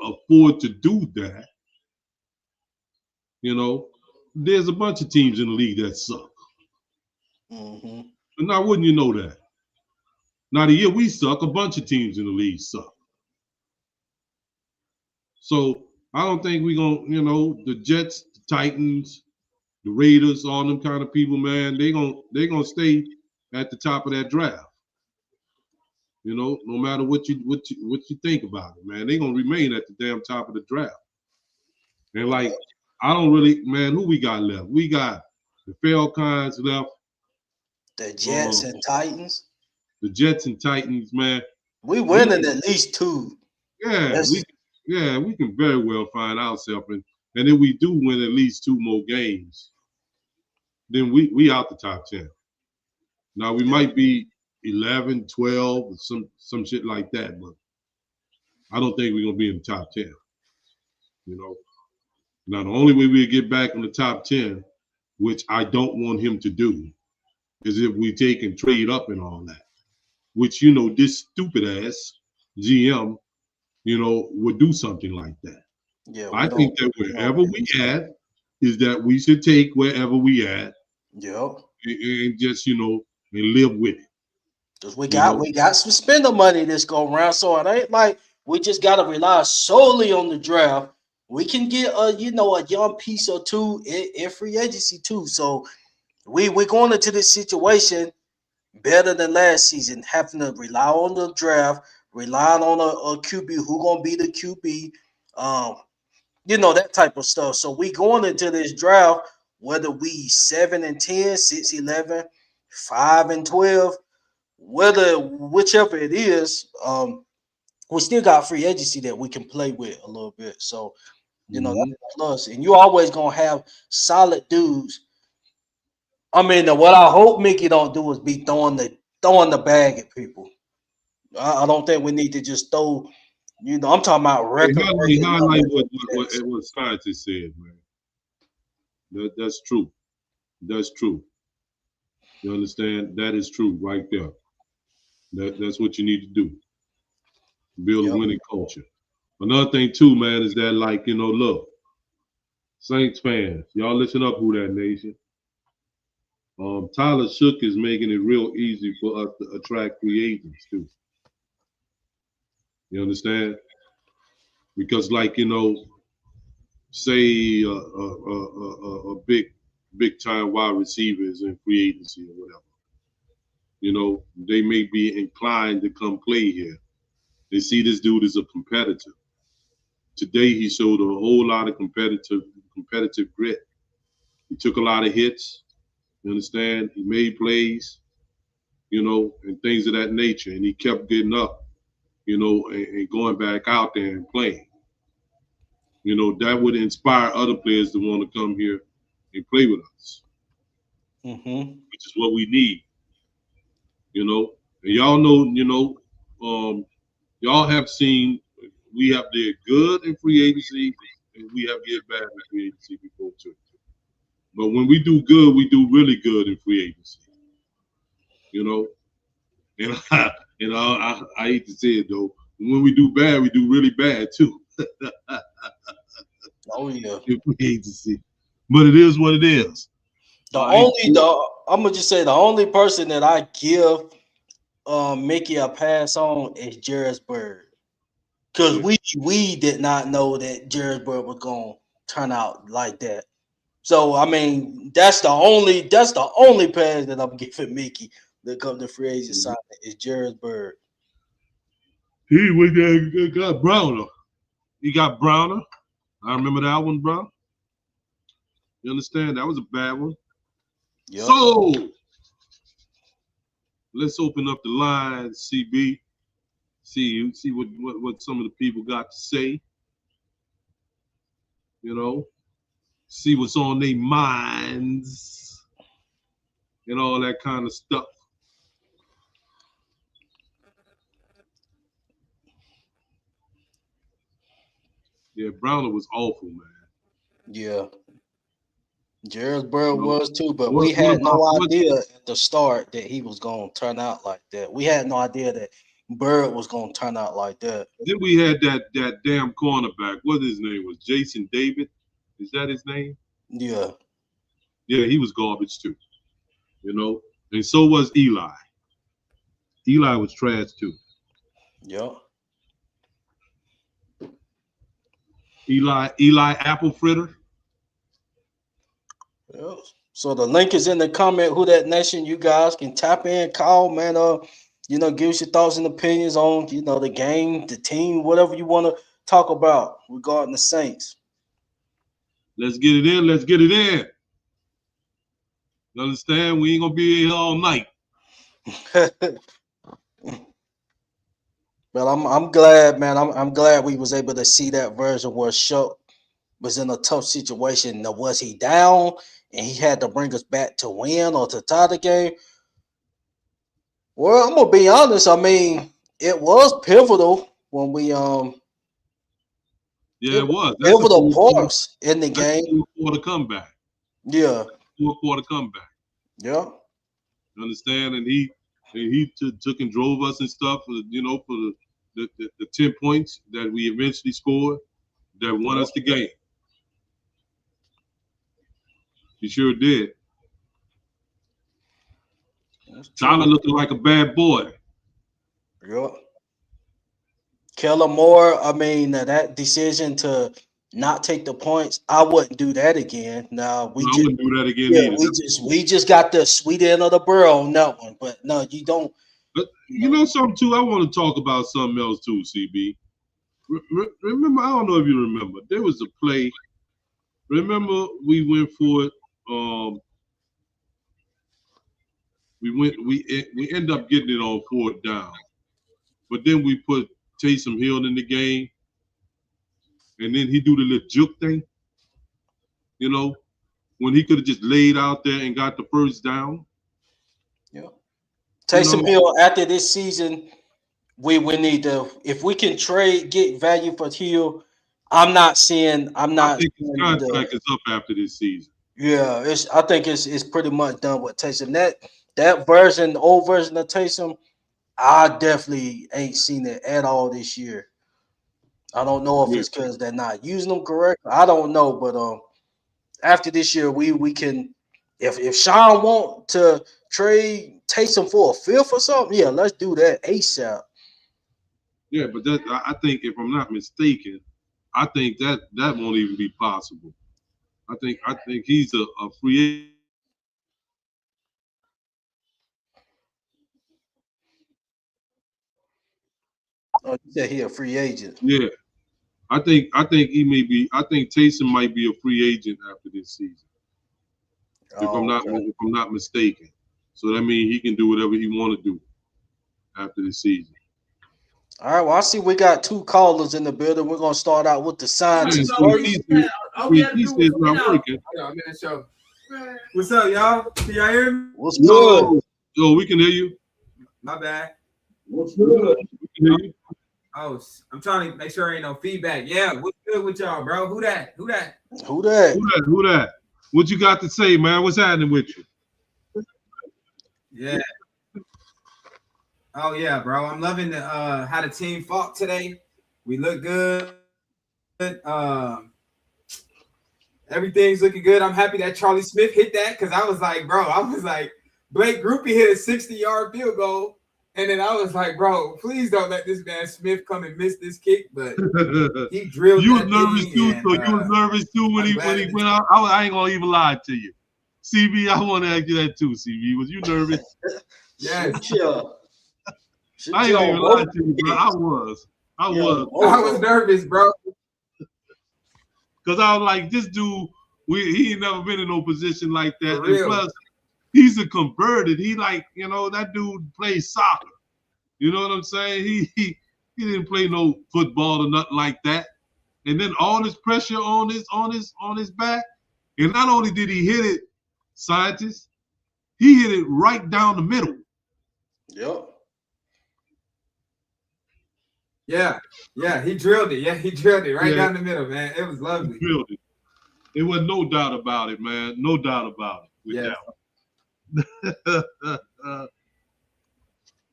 Speaker 2: afford to do that, there's a bunch of teams in the league that suck.
Speaker 1: Hmm.
Speaker 2: And now, wouldn't you know that? Now, the year we suck, a bunch of teams in the league suck. So I don't think we're gonna, the Jets, the Titans, the Raiders, all them kind of people, man, they gonna stay at the top of that draft. No matter what you think about it, man, they gonna remain at the damn top of the draft. And like, I don't really, man, who we got left? We got the Falcons left.
Speaker 1: The
Speaker 2: Uh,
Speaker 1: Jets and Titans.
Speaker 2: The Jets and Titans, man.
Speaker 1: We winning at least 2.
Speaker 2: Yeah, we can very well find ourselves, and if we do win at least 2 more games, then we out the top 10. Now we might be 11, 12, some shit like that, but I don't think we're gonna be in the top 10. You know. Now the only way we get back in the top 10, which I don't want him to do, is if we take and trade up and all that. Which this stupid ass GM, would do something like that.
Speaker 1: Yeah,
Speaker 2: I think that wherever we at is that we should take wherever we at.
Speaker 1: Yep.
Speaker 2: And just and live with it.
Speaker 1: Because we got some spender money this go around, so it ain't like we just gotta rely solely on the draft. We can get a young piece or two in free agency too. So we're going into this situation better than last season, having to rely on the draft, relying on a QB who gonna be the QB, that type of stuff. So we going into this draft, whether we 7-10, 6-11, 5-12, whichever it is, we still got free agency that we can play with a little bit. So that's a plus, and you always gonna have solid dudes. I mean, what I hope Mickey don't do is be throwing the bag at people. I don't think we need to just throw. I'm talking about record.
Speaker 2: Highlight what scientists said, man. That's true. That's true. You understand? That is true right there. That's what you need to do. Build a winning culture. Another thing too, man, is that look, Saints fans, y'all listen up, Who That Nation. Tyler Shook is making it real easy for us to attract free agents too. You understand? Because say a big time wide receivers in free agency or whatever, they may be inclined to come play here. They see this dude as a competitor. Today he showed a whole lot of competitive grit. He took a lot of hits. You understand? He made plays, and things of that nature. And he kept getting up, and going back out there and playing. That would inspire other players to want to come here and play with us. Which is what we need. And y'all know, y'all have seen we have did good in free agency and we have did bad in free agency before too. But when we do good, we do really good in free agency. And I hate to say it though, when we do bad, we do really bad too.
Speaker 1: Oh yeah.
Speaker 2: In free agency. But it is what it is.
Speaker 1: I'm gonna just say the only person that I give Mickey a pass on is Jarrisburg. Because we did not know that Jarrisburg was gonna turn out like that. So I mean, that's the only pass that I'm giving Mickey that comes to free agent signing is Jarrisburg.
Speaker 2: He went there, got Browner. He got Browner. I remember that one, bro. You understand? That was a bad one. Yep. So let's open up the lines, CB. See what some of the people got to say. See what's on their minds and all that kind of stuff. Yeah, Browner was awful, man.
Speaker 1: Yeah. Jarrisburg was too, but we had no idea at the start that he was going to turn out like that. We had no idea that Bird was going to turn out like that.
Speaker 2: Then we had that damn cornerback. What his name was? Jason David? Is that his name?
Speaker 1: Yeah.
Speaker 2: Yeah, he was garbage too. And so was Eli. Eli was trash too.
Speaker 1: Yeah.
Speaker 2: Eli apple fritter.
Speaker 1: Yeah. So the link is in the comment. Who That Nation? You guys can tap in, call, man. Give us your thoughts and opinions on the game, the team, whatever you want to talk about regarding the Saints.
Speaker 2: Let's get it in. Let's get it in. You understand? We ain't gonna be here all night.
Speaker 1: But I'm glad, man. I'm glad we was able to see that version where Schuck was in a tough situation. Now, was he down and he had to bring us back to win or to tie the game? Well, I'm gonna be honest. I mean, it was pivotal when we
Speaker 2: Yeah,
Speaker 1: it
Speaker 2: it
Speaker 1: was
Speaker 2: was.
Speaker 1: pivotal parts in the
Speaker 2: That's a
Speaker 1: game.
Speaker 2: fourth quarter comeback.
Speaker 1: Yeah,
Speaker 2: Fourth quarter comeback.
Speaker 1: yeah.
Speaker 2: You understand? And he took and drove us and stuff. For, for the 10 points that we eventually scored that won us the game. He sure did. Tyler looking like a bad boy.
Speaker 1: Yeah. Kellen Moore, I mean, that decision to not take the points, I wouldn't do that again. Now
Speaker 2: No, I wouldn't do that again
Speaker 1: yeah,
Speaker 2: either.
Speaker 1: we just got the sweet end of the barrel on that one. But no, you don't.
Speaker 2: But you know something too. I want to talk about something else too, CB. Remember, I don't know if you remember. There was a play. Remember, we went for it. We end up getting it on fourth down, but then we put Taysom Hill in the game, and then he do the little juke thing. You know, when he could have just laid out there and got the first down.
Speaker 1: Yeah. Taysom Hill after this season, we need to, if we can get value for Hill. I'm not seeing.
Speaker 2: I think his contract is up after this season.
Speaker 1: Yeah, I think it's pretty much done with Taysom. That version, old version of Taysom, I definitely ain't seen it at all this year. I don't know if it's because they're not using them correct. I don't know, but after this year, we can, if Sean want to trade Taysom for a fifth or something, yeah, let's do that ASAP.
Speaker 2: Yeah, but I think if I'm not mistaken, I think that won't even be possible. I think he's a free agent
Speaker 1: Oh, you said he a free agent.
Speaker 2: Yeah, I think he may be. I think Taysom might be a free agent after this season,
Speaker 1: Oh, okay.
Speaker 2: if I'm not mistaken. So that means he can do whatever he want to do after this season.
Speaker 1: All right. Well, I see we got two callers in the building. We're gonna start out with the scientists first.
Speaker 2: He says not working.
Speaker 3: What's up, y'all? Can y'all hear me?
Speaker 1: What's good?
Speaker 2: Yo, we can hear you.
Speaker 3: My bad.
Speaker 1: What's good?
Speaker 2: We can hear you.
Speaker 3: Oh, I'm trying to make sure ain't no feedback. Yeah, what's good with y'all, bro? Who that?
Speaker 1: Who that?
Speaker 2: Who that? What you got to say, man? What's happening with you?
Speaker 3: Yeah. Oh yeah, bro. I'm loving the how the team fought today. We look good. Everything's looking good. I'm happy that Charlie Smith hit that because I was like, Blake Groupie hit a 60-yard field goal. And then I was like, bro, please don't let this man Smith come and miss this kick. But he drilled.
Speaker 2: You was nervous too, so you was nervous too when he went out. I ain't gonna even lie to you. CB, I want to ask you that too, CB. Was you nervous?
Speaker 3: Yeah.
Speaker 2: I ain't gonna even lie to you, bro. I
Speaker 3: was nervous, bro.
Speaker 2: Because I was like, this dude, he ain't never been in no position like that. And plus, he's a converted. He that dude plays soccer. You know what I'm saying? He didn't play no football or nothing like that. And then all this pressure on his back. And not only did he hit it, scientists, he hit it right down the middle.
Speaker 1: Yep.
Speaker 3: Yeah, he drilled it. Yeah, he drilled it right down the middle, man. It was lovely.
Speaker 2: He drilled it. There was no doubt about it, man. No doubt about it. With that.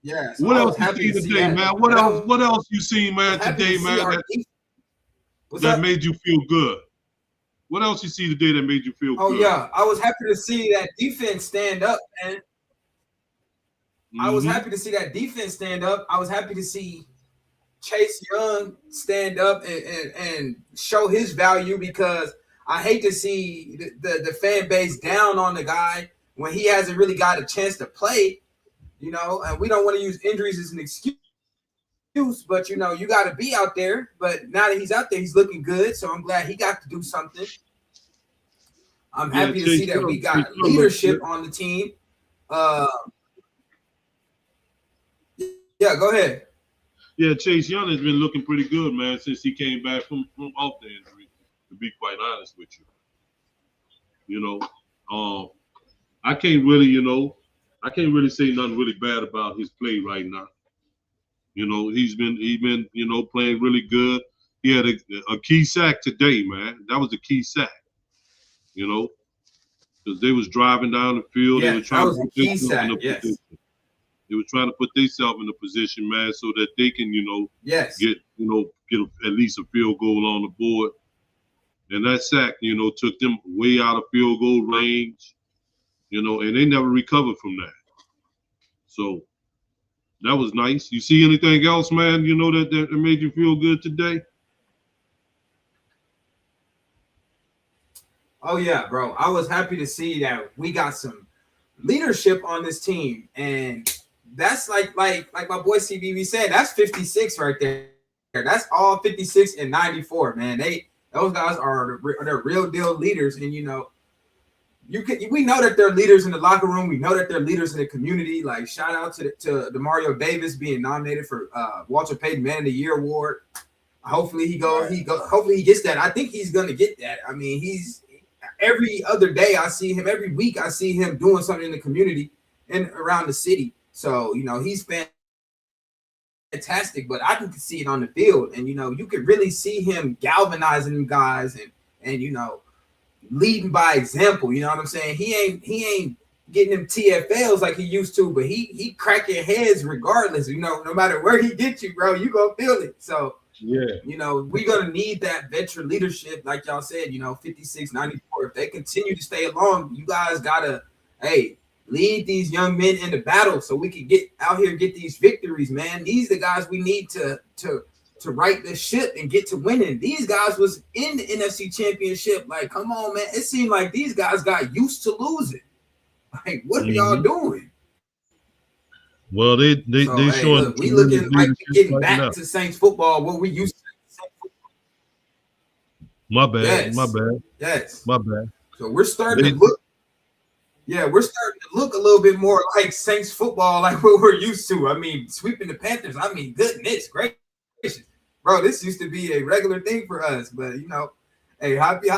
Speaker 3: Yeah.
Speaker 2: So what else you see today, man? What else you seen, man, today, man? That made you feel good. What else you see today that made you feel good?
Speaker 3: Oh yeah, I was happy to see that defense stand up, man. I was happy to see that defense stand up. I was happy to see Chase Young stand up and show his value because I hate to see the fan base down on the guy when he hasn't really got a chance to play, and we don't want to use injuries as an excuse, but you got to be out there. But now that he's out there, he's looking good, so I'm glad he got to do something. I'm happy to see that we got leadership on the team. Yeah, go ahead.
Speaker 2: Yeah, Chase Young has been looking pretty good, man, since he came back from off the injury. To be quite honest with you, you know, um, I can't really, I can't really say nothing really bad about his play right now. He's been playing really good. He had a key sack today, man. That was a key sack, you know, because they was driving down the field. They were
Speaker 3: Yes, that
Speaker 2: trying to
Speaker 3: was a
Speaker 2: put
Speaker 3: key
Speaker 2: themselves in
Speaker 3: sack.
Speaker 2: a
Speaker 3: Yes.
Speaker 2: position. They were trying to put themselves in a position, man, so that they can,
Speaker 3: Yes.
Speaker 2: get at least a field goal on the board. And that sack, took them way out of field goal range, and they never recovered from that. So that was nice. You see anything else, man, that made you feel good today?
Speaker 3: Oh yeah, bro. I was happy to see that we got some leadership on this team, and that's like my boy CBB said. That's 56 right there. That's all 56 and 94, man. Those guys are they're real deal leaders, and we know that they're leaders in the locker room. We know that they're leaders in the community. Like shout out to Demario Davis being nominated for Walter Payton Man of the Year award. Hopefully he goes. Hopefully he gets that. I think he's gonna get that. I mean, he's every other day I see him. Every week I see him doing something in the community and around the city. So he's fantastic. But I can see it on the field, and you can really see him galvanizing them guys and leading by example. You know what I'm saying? He ain't getting them TFLs like he used to, but he cracking heads regardless. No matter where he gets you, bro, you gonna feel it. So
Speaker 2: yeah,
Speaker 3: we're gonna need that veteran leadership, like y'all said. 56, 94. If they continue to stay along, you guys gotta lead these young men into battle so we can get out here and get these victories, man. These are the guys we need to right the ship and get to winning. These guys was in the NFC Championship. Like, come on, man. It seemed like these guys got used to losing. Like, what are y'all doing?
Speaker 2: Well, they showing
Speaker 3: look, we looking like we're getting back
Speaker 2: now
Speaker 3: to Saints football, what we used to.
Speaker 2: My bad.
Speaker 3: Yes.
Speaker 2: My bad.
Speaker 3: Yes.
Speaker 2: My bad.
Speaker 3: So we're starting to look. Yeah, we're starting to look a little bit more like Saints football, like what we're used to. I mean, sweeping the Panthers. I mean, goodness gracious, bro, this used to be a regular thing for us. But hey, happy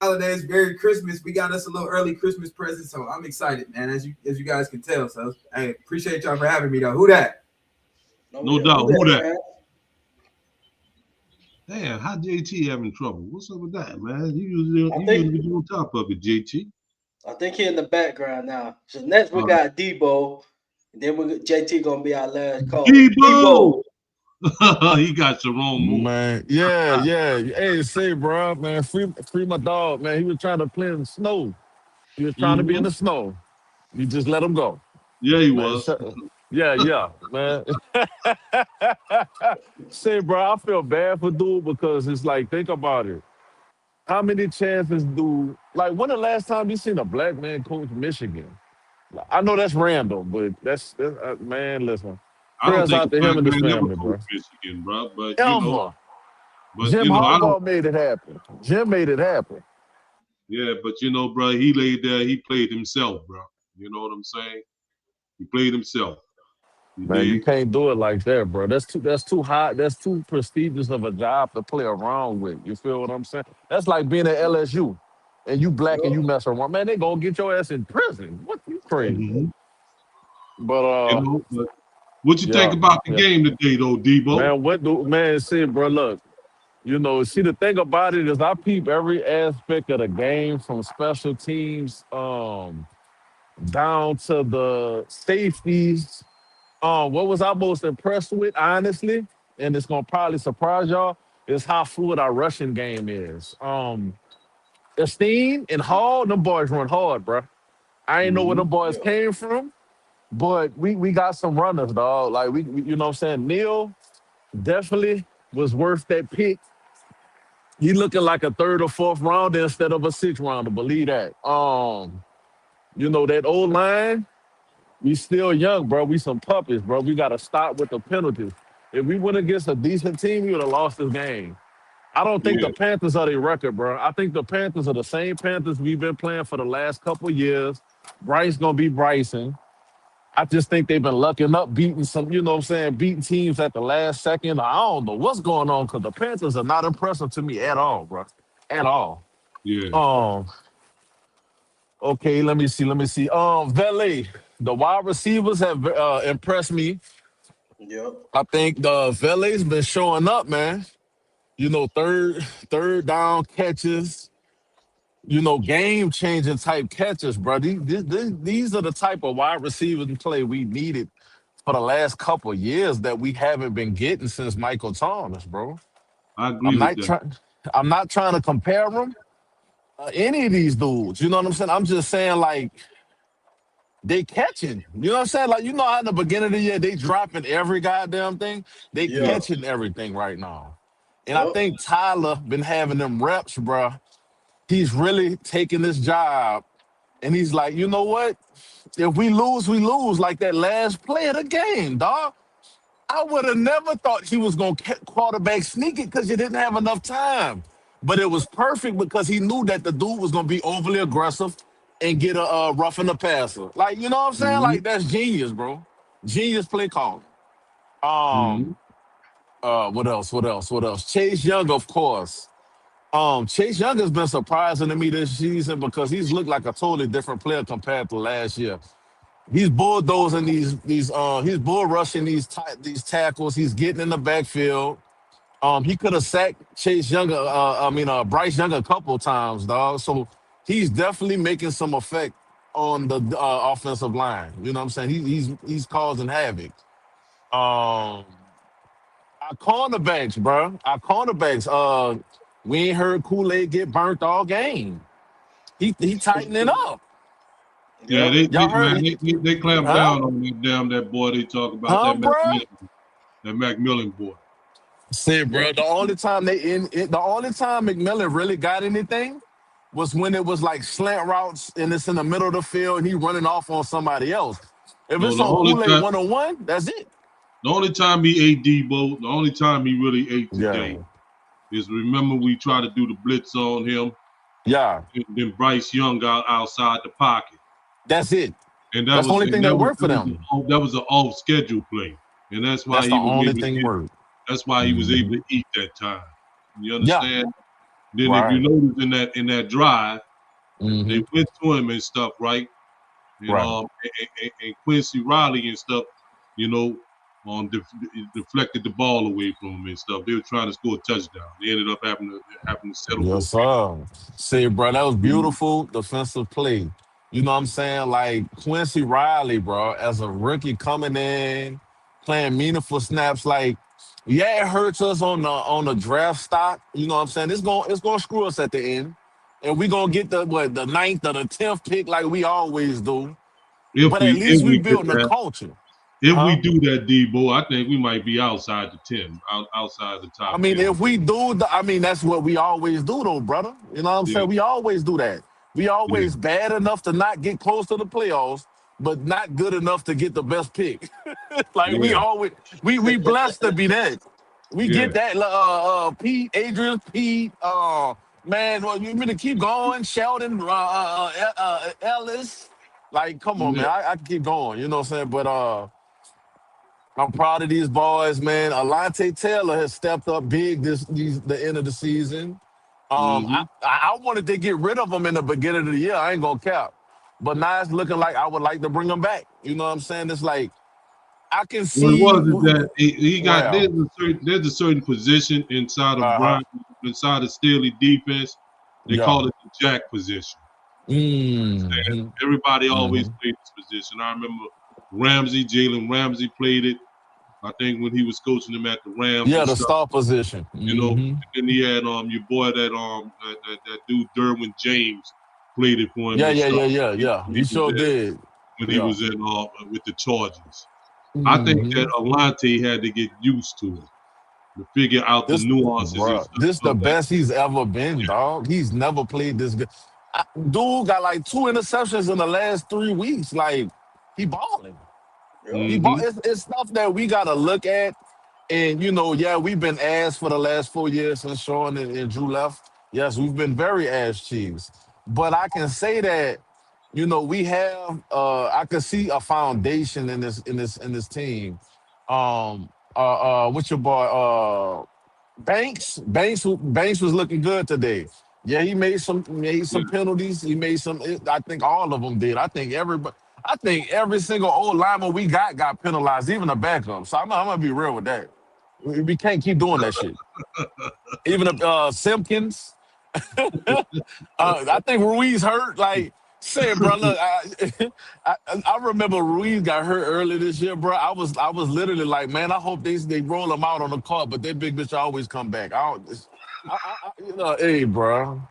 Speaker 3: holidays, Merry Christmas. We got us a little early Christmas present, so I'm excited, man. As you guys can tell. So I appreciate y'all for having me, though. Who that?
Speaker 2: No doubt. Who that? Damn, how JT having trouble? What's up with that, man? You usually be on top of it, JT.
Speaker 1: I think he in the background now. So next we got Debo, and then JT gonna be our last call.
Speaker 2: Debo. He got Jerome Moore.
Speaker 4: Man, yeah. Hey, say, bro, man, free my dog, man. He was trying to play in the snow. He was trying to be in the snow. You just let him go.
Speaker 2: Yeah, he
Speaker 4: Man,
Speaker 2: was.
Speaker 4: yeah, man. Say, bro, I feel bad for dude because it's like, think about it. How many chances when the last time you seen a black man coach Michigan? I know that's random, but that's man, listen.
Speaker 2: I don't
Speaker 4: Prayers
Speaker 2: think
Speaker 4: out
Speaker 2: a
Speaker 4: to
Speaker 2: black
Speaker 4: him and his
Speaker 2: man ever
Speaker 4: family, bro.
Speaker 2: coached Michigan, bro. But
Speaker 4: Jim
Speaker 2: I don't.
Speaker 4: Harbaugh made it happen. Jim made it happen.
Speaker 2: Yeah, but bro, he laid there. He played himself, bro. You know what I'm saying? He played himself.
Speaker 4: Man, you can't do it like that, bro. That's too high. That's too prestigious of a job to play around with. You feel what I'm saying? That's like being at LSU and you black and you mess around. Man, they gonna get your ass in prison. What, you crazy?
Speaker 2: Mm-hmm.
Speaker 4: But
Speaker 2: but what you think about the game today, though, Debo?
Speaker 4: Man, see, bro, look. See, the thing about it is I peep every aspect of the game from special teams down to the safeties. What was I most impressed with, honestly, and it's gonna probably surprise y'all, is how fluid our rushing game is. Esteem and Hall, them boys run hard, bro. I ain't know where them boys came from, but we got some runners, dog. Like we you know what I'm saying? Neil definitely was worth that pick. He looking like a third or fourth rounder instead of a sixth rounder. Believe that. That old line, we still young, bro. We some puppies, bro. We gotta stop with the penalties. If we went against a decent team, we would have lost this game. I don't think the Panthers are their record, bro. I think the Panthers are the same Panthers we've been playing for the last couple of years. Bryce gonna be Bryson. I just think they've been lucking up, beating some, you know what I'm saying, beating teams at the last second. I don't know what's going on because the Panthers are not impressive to me at all, bro. At all.
Speaker 2: Yeah,
Speaker 4: Um, okay, let me see. Let me see. Valet, the wide receivers have impressed me.
Speaker 1: Yep.
Speaker 4: I think the Valet's been showing up, man. You know, third down catches, you know, game changing type catches, bro. These are the type of wide receivers and play we needed for the last couple of years that we haven't been getting since Michael Thomas, bro.
Speaker 2: I
Speaker 4: I'm
Speaker 2: agree with
Speaker 4: not
Speaker 2: that.
Speaker 4: trying. I'm not trying to compare them. Any of these dudes, you know what I'm saying? I'm just saying like they catching. You know what I'm saying? Like you know how in the beginning of the year they dropping every goddamn thing. They
Speaker 1: Yeah.
Speaker 4: catching everything right now, and I
Speaker 1: Yep.
Speaker 4: think Tyler been having them reps, bro. He's really taking this job, and he's like, you know what? If we lose, we lose. Like that last play of the game, dog. I would have never thought he was going to quarterback sneak it because you didn't have enough time. But it was perfect because he knew that the dude was going to be overly aggressive and get a rough in the passer. Like, you know what I'm saying?
Speaker 2: Mm-hmm.
Speaker 4: Like, that's genius, bro. Genius play calling.
Speaker 2: Mm-hmm.
Speaker 4: What else? What else? What else? Chase Young, of course. Chase Young has been surprising to me this season because he's looked like a totally different player compared to last year. He's bulldozing he's bull rushing these tackles. He's getting in the backfield. He could have sacked Chase Young, Bryce Young a couple of times, dog. So he's definitely making some effect on the offensive line. You know what I'm saying? He's causing havoc. Um, our cornerbacks, bro. Our cornerbacks. We ain't heard Kool-Aid get burnt all game. He tightening up.
Speaker 2: Yeah,
Speaker 1: Yep.
Speaker 4: Y'all
Speaker 2: man,
Speaker 4: heard?
Speaker 2: they clamped
Speaker 4: Huh?
Speaker 2: down on that boy. They talk about
Speaker 4: Huh, bro?
Speaker 2: That Macmillan boy.
Speaker 4: See, bro,
Speaker 1: Yep.
Speaker 4: the only time McMillan really got anything was when it was like slant routes and it's in the middle of the field and he running off on somebody else. If
Speaker 2: No,
Speaker 4: it's on Kool-Aid 101, that's it.
Speaker 2: the only time he ate Debo, the only time he really ate
Speaker 4: Yeah.
Speaker 2: today is remember we tried to do the blitz on him,
Speaker 4: Yeah.
Speaker 2: and then Bryce Young got outside the pocket,
Speaker 4: That's it.
Speaker 2: and
Speaker 4: That's the only thing that worked for them.
Speaker 2: that was an off schedule play, and that's why
Speaker 4: That's the
Speaker 2: he was
Speaker 4: only
Speaker 2: able to
Speaker 4: thing
Speaker 2: get.
Speaker 4: worked.
Speaker 2: That's why he was able
Speaker 4: Hmm.
Speaker 2: to eat that time. You
Speaker 4: Yeah.
Speaker 2: understand? Then if you
Speaker 4: Right.
Speaker 2: notice in that drive,
Speaker 4: Hmm.
Speaker 2: they went to him and stuff, right? And
Speaker 4: Right.
Speaker 2: and Quincy Riley and stuff, you know, deflected the ball away from him and stuff. They were trying to score a touchdown. They ended up having to settle for a
Speaker 4: Yes,
Speaker 2: field.
Speaker 4: sir. See, bro, that was
Speaker 2: Mhm.
Speaker 4: beautiful defensive play. You know what I'm saying? Like Quincy Riley, bro, as a rookie coming in, playing meaningful snaps. Like, yeah, it hurts us on the draft stock. You know what I'm saying? It's gonna screw us at the end, and we gonna get the ninth or the 10th pick like we always do. But at
Speaker 2: If
Speaker 4: least we
Speaker 2: we get
Speaker 4: building a
Speaker 2: that,
Speaker 4: culture,
Speaker 2: if we
Speaker 4: huh?
Speaker 2: do that, Debo, I think we might be outside the 10, outside the
Speaker 4: I
Speaker 2: top
Speaker 4: mean,
Speaker 2: 10.
Speaker 4: if we do, that's what we always do, though, brother. You know what I'm
Speaker 2: Yeah,
Speaker 4: saying? We always do that. We
Speaker 2: yeah,
Speaker 4: always bad enough to not get close to the playoffs, but not good enough to get the best pick. Like we
Speaker 2: yeah,
Speaker 4: always, we blessed to be that. We
Speaker 2: yeah.
Speaker 4: get that. Pete, Adrian, Pete, man, well, you mean to keep going? Sheldon, Ellis. Like, come on,
Speaker 2: Yeah.
Speaker 4: man. I can keep going. You know what I'm saying? But I'm proud of these boys, man. Alante Taylor has stepped up big the end of the season.
Speaker 2: Mm-hmm.
Speaker 4: I wanted to get rid of him in the beginning of the year. I ain't gonna cap, but now it's looking like I would like to bring him back. You know what I'm saying? It's like I can
Speaker 2: What it
Speaker 4: see.
Speaker 2: was is that he got
Speaker 4: Well,
Speaker 2: there's a certain position inside of
Speaker 4: uh huh,
Speaker 2: Brian inside of Staley defense. They
Speaker 4: yeah.
Speaker 2: call it the jack position.
Speaker 4: Mm-hmm.
Speaker 2: Everybody always
Speaker 4: Mm-hmm.
Speaker 2: played this position. I remember Jalen Ramsey played it. I think when he was coaching them at the Rams
Speaker 4: Yeah,
Speaker 2: and
Speaker 4: the
Speaker 2: stuff,
Speaker 4: star position.
Speaker 2: you know.
Speaker 4: Mm-hmm.
Speaker 2: And then he had your boy that dude Derwin James played it for him
Speaker 4: Yeah,
Speaker 2: and
Speaker 4: yeah,
Speaker 2: stuff
Speaker 4: yeah, yeah, yeah.
Speaker 2: when
Speaker 4: He
Speaker 2: he was
Speaker 4: sure
Speaker 2: at
Speaker 4: did.
Speaker 2: when he
Speaker 4: Yeah.
Speaker 2: was in with the Chargers. I think
Speaker 4: Mm-hmm.
Speaker 2: that Alante had to get used to it to figure out the
Speaker 4: This,
Speaker 2: nuances and
Speaker 4: bro,
Speaker 2: stuff
Speaker 4: this the
Speaker 2: of that.
Speaker 4: best he's ever been, dog. He's never played this good. Dude got like 2 interceptions in the last 3 weeks. Like he balling.
Speaker 1: Yep.
Speaker 4: He ball.
Speaker 2: Mm-hmm.
Speaker 4: It's stuff that we gotta look at. And yeah, we've been ass for the last 4 years since Sean and Drew left. Yes, we've been very ass cheese. But I can say that we have I can see a foundation in this team. What's your boy Banks was looking good today. Yeah, he made some penalties. He made some. I think all of them did. I think every single old lineman we got penalized, even the backup. So I'm gonna be real with that. We can't keep doing that shit. Even Simpkins. I think Ruiz hurt. Like, saying, bro, look, I remember Ruiz got hurt early this year, bro. I was literally like, man, I hope they roll him out on the court, but that big bitch always come back. Hey, bro.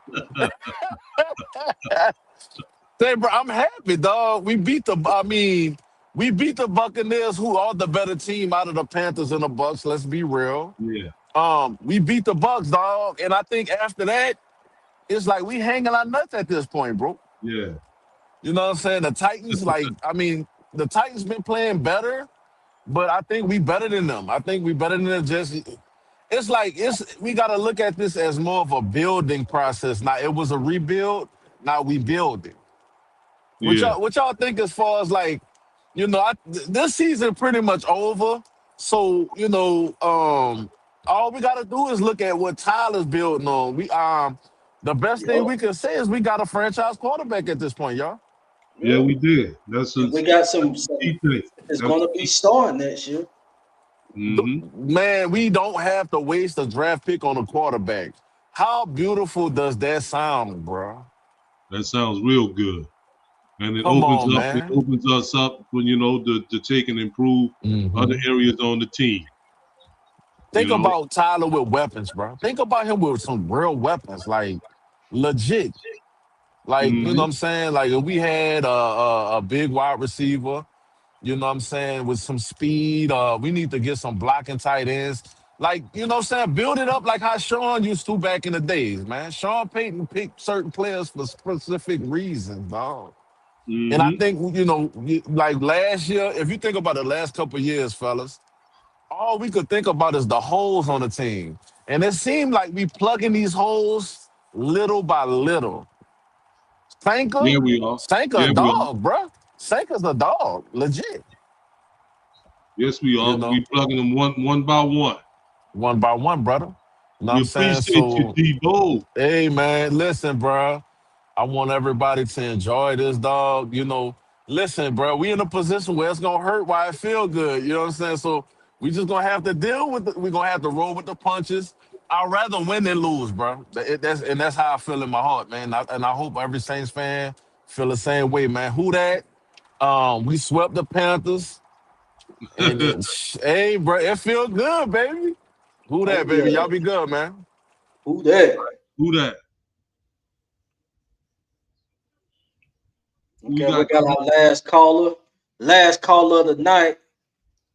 Speaker 4: Say, bro, I'm happy, dog. We beat the Buccaneers, who are the better team out of the Panthers and the Bucks. Let's be real.
Speaker 2: Yeah.
Speaker 4: We beat the Bucks, dog, and I think after that, it's like we hanging our nuts at this point, bro.
Speaker 2: Yeah.
Speaker 4: You know what I'm saying? The Titans, the Titans been playing better, but I think we better than them. I think we better than them. We got to look at this as more of a building process. Now it was a rebuild. Now we building.
Speaker 2: Yeah.
Speaker 4: What y'all think as far as like, this season pretty much over. So all we got to do is look at what Tyler's building on. The best thing we can say is we got a franchise quarterback at this point, y'all.
Speaker 2: Yeah, we did.
Speaker 1: We got some. It's going to be starting next year.
Speaker 2: Mm-hmm.
Speaker 4: Man, we don't have to waste a draft pick on a quarterback. How beautiful does that sound, bro?
Speaker 2: That sounds real good. And it
Speaker 4: Come
Speaker 2: opens
Speaker 4: on,
Speaker 2: up.
Speaker 4: man.
Speaker 2: It opens us up when to take and improve other areas on the team.
Speaker 4: Think about Tyler with weapons, bro. Think about him with some real weapons, like legit. Like, you know what I'm saying? Like, if we had a big wide receiver, you know what I'm saying, with some speed, we need to get some blocking tight ends. Like, you know what I'm saying? Build it up like how Sean used to back in the days, man. Sean Payton picked certain players for specific reasons, dog. And I think, like last year, if you think about the last couple of years, fellas, all we could think about is the holes on the team. And it seemed like we plugging these holes little by little. Sanka
Speaker 2: Yeah, we are.
Speaker 4: a dog, bro. Sanka's a dog, legit.
Speaker 2: Yes, we are. We plugging them one by one.
Speaker 4: One by one, brother. You know what I'm saying?
Speaker 2: Appreciate you, Debo.
Speaker 4: Hey, man, listen, bro. I want everybody to enjoy this, dog. Listen, bro, we in a position where it's going to hurt while it feel good. You know what I'm saying? So we just going to have to deal with it. We're going to have to roll with the punches. I'd rather win than lose, bro. That's how I feel in my heart, man. And I hope every Saints fan feel the same way, man. Who that? We swept the Panthers. And hey, bro, it feel good, baby. Who that, baby? Y'all be good, man.
Speaker 1: Who that? Okay, we got our last caller. Last caller of the night.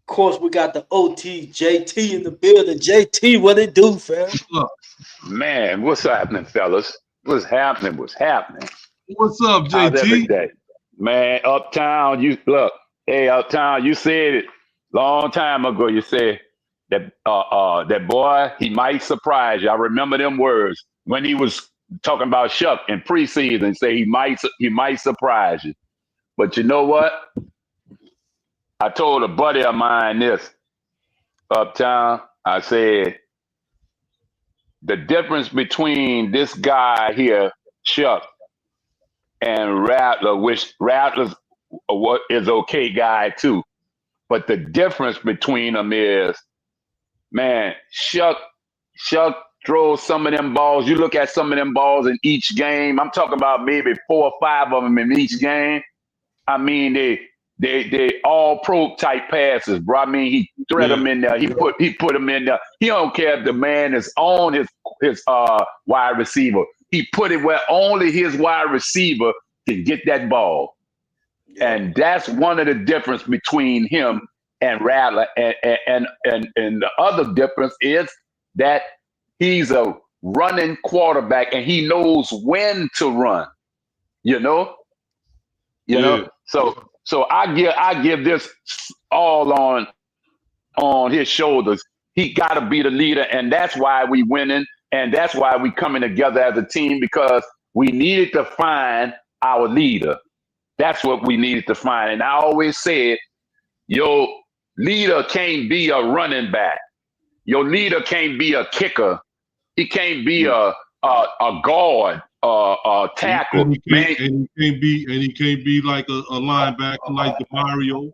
Speaker 1: Of course, we got the OT JT in the building. JT, what it do, fam?
Speaker 5: Man, what's happening, fellas? What's happening? What's happening?
Speaker 2: What's up, JT?
Speaker 5: How's every day? Man, Uptown, Uptown, you said it long time ago. You said that boy, he might surprise you. I remember them words when he was talking about Shuck in preseason. Say he might surprise you. But you know what? I told a buddy of mine this, Uptown. I said the difference between this guy here, Shuck, and Rattler, which Rattler's is okay guy too. But the difference between them is, man, Shuck throws some of them balls. You look at some of them balls in each game. I'm talking about maybe 4 or 5 of them in each game. I mean, they all pro type passes, bro. I mean, he thread them in there. He put them in there. He don't care if the man is on his wide receiver. He put it where only his wide receiver can get that ball. And that's one of the difference between him and Rattler. And the other difference is that he's a running quarterback and he knows when to run. You know? So I give this all on his shoulders. He got to be the leader, and that's why we winning, and that's why we coming together as a team, because we needed to find our leader. That's what we needed to find. And I always said, your leader can't be a running back. Your leader can't be a kicker. He can't be a guard, a tackle.
Speaker 2: And he can't be like a linebacker like the Mario.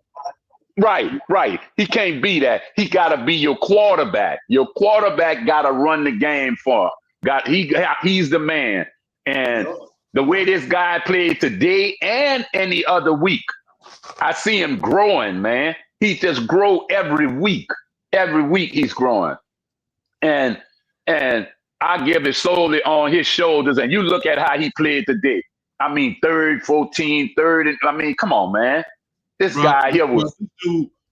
Speaker 5: Right. He can't be that. He got to be your quarterback. Your quarterback got to run the game for him. He's the man. And the way this guy played today and any other week, I see him growing, man. He just grow every week. Every week he's growing. And I give it solely on his shoulders. And you look at how he played today. I mean, 3rd, 14, 3rd. I mean, come on, man. This guy here was.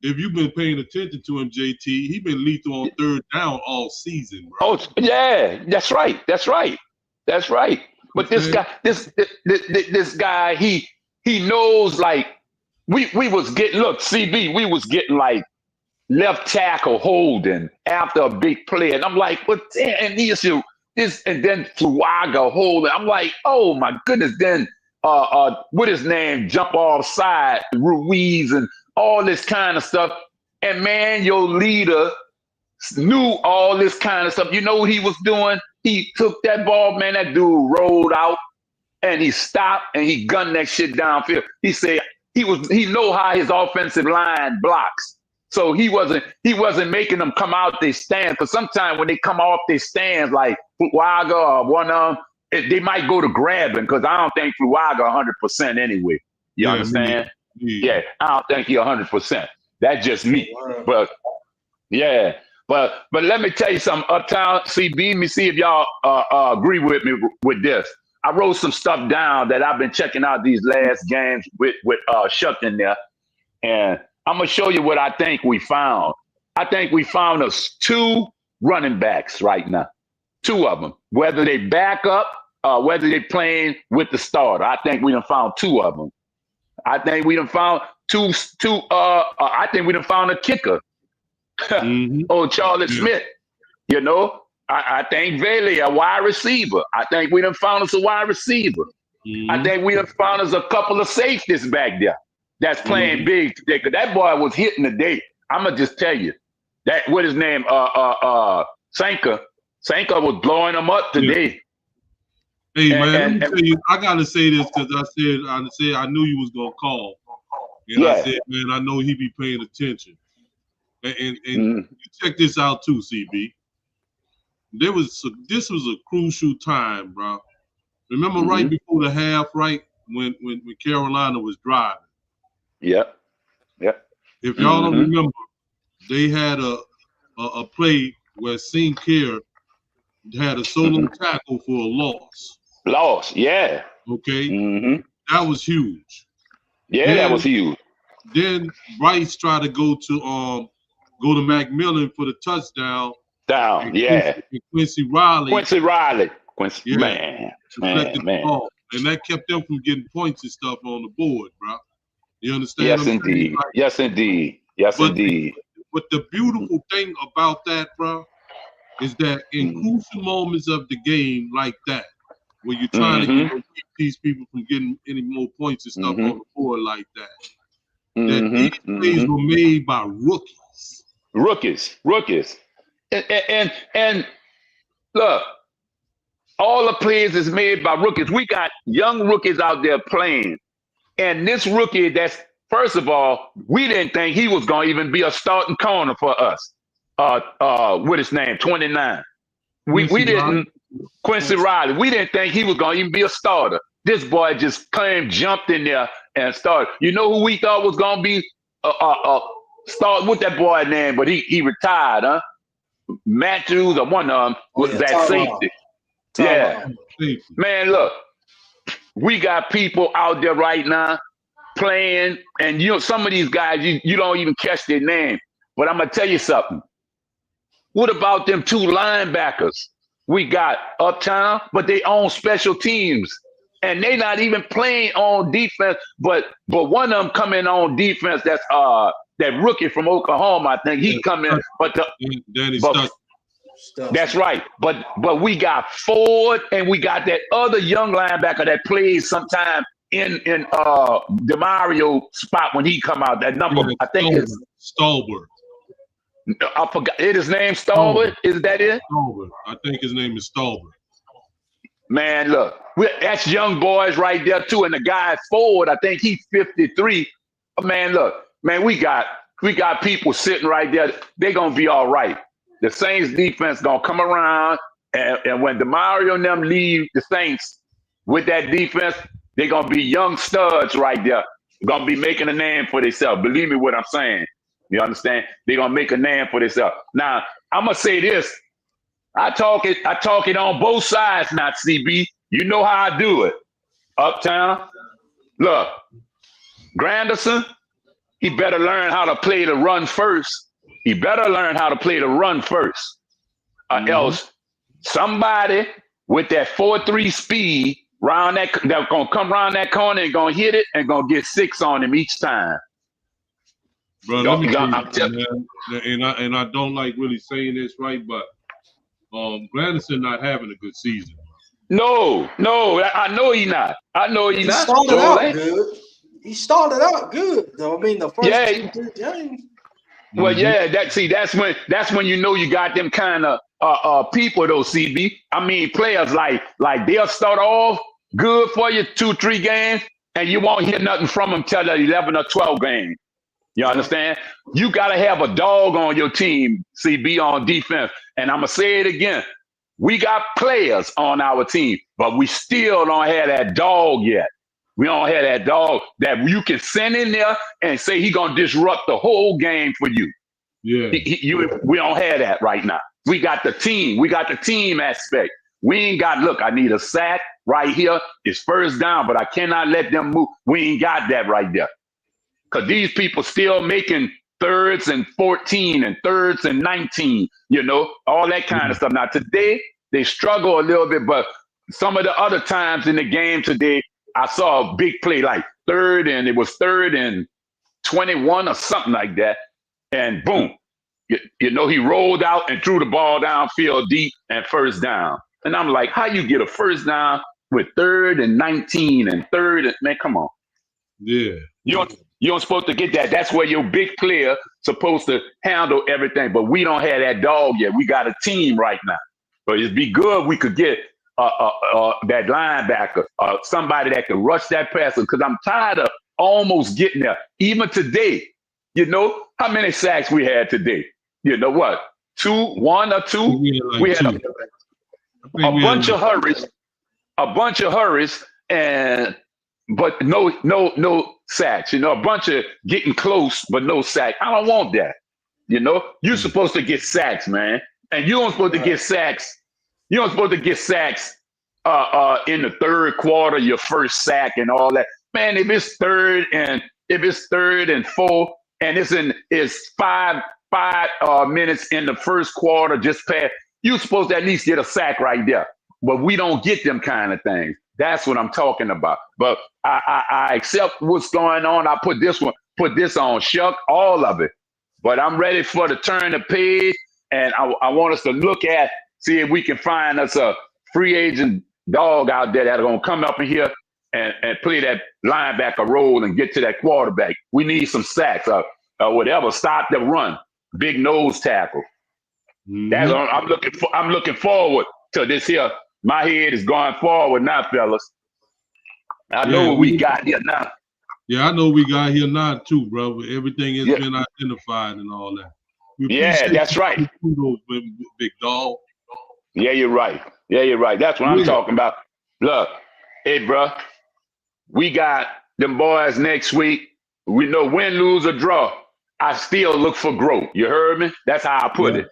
Speaker 2: If you've been paying attention to him, JT, he been lethal on 3rd down all season, bro.
Speaker 5: Oh yeah, that's right. But this guy, he knows, like we was getting. Look, CB, we was getting like left tackle holding after a big play, and I'm like, what? And this, and then Fuaga holding. I'm like, oh my goodness. Then what his name? Jump offside, Ruiz, and all this kind of stuff. And man, your leader knew all this kind of stuff. You know what he was doing? He took that ball, man. That dude rolled out, and he stopped and he gunned that shit downfield. He said he know how his offensive line blocks. So he wasn't making them come out their stands. Because sometimes when they come off their stands, like Fuaga or one of them, they might go to grabbing, because I don't think Fuaga 100% anyway. You understand? Yeah, I don't think he 100%. That's just me. But yeah, but let me tell you something. Uptown CB, let me see if y'all agree with me with this. I wrote some stuff down that I've been checking out these last games with Shuck in there, and I'm gonna show you what I think we found. I think we found us 2 running backs right now, 2 of them. Whether they back up, whether they playing with the starter, I think we done found 2 of them. I think we done found two. I think we done found a kicker. Oh, Charlie Smith. You know, I think Vele, a wide receiver. I think we done found us a wide receiver. I think we done found us a couple of safeties back there that's playing big today. Cause that boy was hitting today. I'ma just tell you that. What his name? Sanka. Sanka was blowing them up today.
Speaker 2: Hey man, let me tell you, I gotta say this because I said I knew you was gonna call, and I said, man, I know he be paying attention, and you check this out too, CB. This was a crucial time, bro. Remember right before the half, right when Carolina was driving.
Speaker 5: Yep.
Speaker 2: If y'all don't remember, they had a play where Sinclair had a solo tackle for a loss.
Speaker 5: Yeah.
Speaker 2: Okay. That was huge.
Speaker 5: Yeah, that was huge.
Speaker 2: Then Bryce tried to go to McMillan for the touchdown.
Speaker 5: And
Speaker 2: Quincy Riley.
Speaker 5: Man.
Speaker 2: And that kept them from getting points and stuff on the board, bro. You understand?
Speaker 5: Yes, indeed. Yes, indeed.
Speaker 2: But the beautiful thing about that, bro, is that in crucial moments of the game like that, where you're trying to keep these people from getting any more points and stuff on the board like that, that these plays were made by rookies.
Speaker 5: Rookies. And look, all the plays is made by rookies. We got young rookies out there playing. And this rookie, that's, first of all, we didn't think he was going to even be a starting corner for us. What his name? 29. We didn't. Quincy Riley. We didn't think he was going to even be a starter. This boy just jumped in there and started. You know who we thought was going to be start with that boy name, but he retired, huh? Matthews or one of them was that safety. Man, look, we got people out there right now playing, and some of these guys you don't even catch their name. But I'm gonna tell you something. What about them 2 linebackers? We got Uptown, but they own special teams, and they not even playing on defense. But one of them coming on defense. That's that rookie from Oklahoma. I think he come in. That's right. But we got Ford, and we got that other young linebacker that plays sometime in DeMario spot when he come out. That number, I think it's
Speaker 2: Stolberg.
Speaker 5: I forgot. Is his name Stolberg? Is that it?
Speaker 2: Stolberg. I think his name is Stolberg.
Speaker 5: Man, look, that's young boys right there too. And the guy forward, I think he's 53. Man, look, man, we got people sitting right there. They're gonna be all right. The Saints defense gonna come around, and when DeMario and them leave the Saints with that defense, they're gonna be young studs right there. Gonna be making a name for themselves. Believe me what I'm saying. You understand? They're gonna make a name for themselves. Now, I'm gonna say this. I talk it on both sides, not CB. You know how I do it. Uptown. Look, Granderson, he better learn how to play the run first. He better learn how to play the run first. Else somebody with that 4.3 speed that's gonna come around that corner and gonna hit it and gonna get 6 on him each time.
Speaker 2: Bro, let me tell you, man, and I don't like really saying this, right, but Granderson not having a good season.
Speaker 5: No, I know he not. I know he not.
Speaker 1: Started out good. He started out good, though. I mean, the first 2-3 games.
Speaker 5: Well, yeah, that's when you know you got them kind of people though, CB. I mean, players like they'll start off good for you 2-3 games, and you won't hear nothing from them till the 11 or 12 games. You understand? You got to have a dog on your team, CB, on defense. And I'm going to say it again. We got players on our team, but we still don't have that dog yet. We don't have that dog that you can send in there and say he's going to disrupt the whole game for you.
Speaker 2: Yeah.
Speaker 5: We don't have that right now. We got the team. We got the team aspect. We ain't got, look, I need a sack right here. It's first down, but I cannot let them move. We ain't got that right there. Because these people still making 3rds and 14 and 3rds and 19, all that kind of stuff. Now, today, they struggle a little bit, but some of the other times in the game today, I saw a big play like 3rd and 21 or something like that. And boom, he rolled out and threw the ball downfield deep and first down. And I'm like, how you get a first down with 3rd and 19 and 3rd? Man, come on.
Speaker 2: Yeah.
Speaker 5: You don't supposed to get that. That's where your big player supposed to handle everything. But we don't have that dog yet. We got a team right now. But it'd be good we could get that linebacker, somebody that can rush that passer. Because I'm tired of almost getting there. Even today, how many sacks we had today? You know what? 1 or 2? We had a bunch of hurries, but no sacks, a bunch of getting close, but no sack. I don't want that. You're supposed to get sacks, man. And you don't supposed to get sacks. You don't supposed to get sacks in the 3rd quarter, your first sack and all that. Man, if it's third and 4 and it's 5 minutes in the first quarter, just past, you're supposed to at least get a sack right there. But we don't get them kind of things. That's what I'm talking about. But I accept what's going on. I put this on Shuck, all of it. But I'm ready for the turn the page, and I want us to see if we can find us a free agent dog out there that's going to come up in here and play that linebacker role and get to that quarterback. We need some sacks or whatever. Stop the run. Big nose tackle. That's what I'm looking forward to this here. My head is going forward now, fellas. I know what we got here now.
Speaker 2: Yeah, I know we got here now too, bro. Everything has been identified and all that.
Speaker 5: That's right.
Speaker 2: Big dog.
Speaker 5: Yeah, you're right. That's what I'm talking about. Look, hey, bro, we got them boys next week. We know win, lose, or draw. I still look for growth. You heard me? That's how I put it.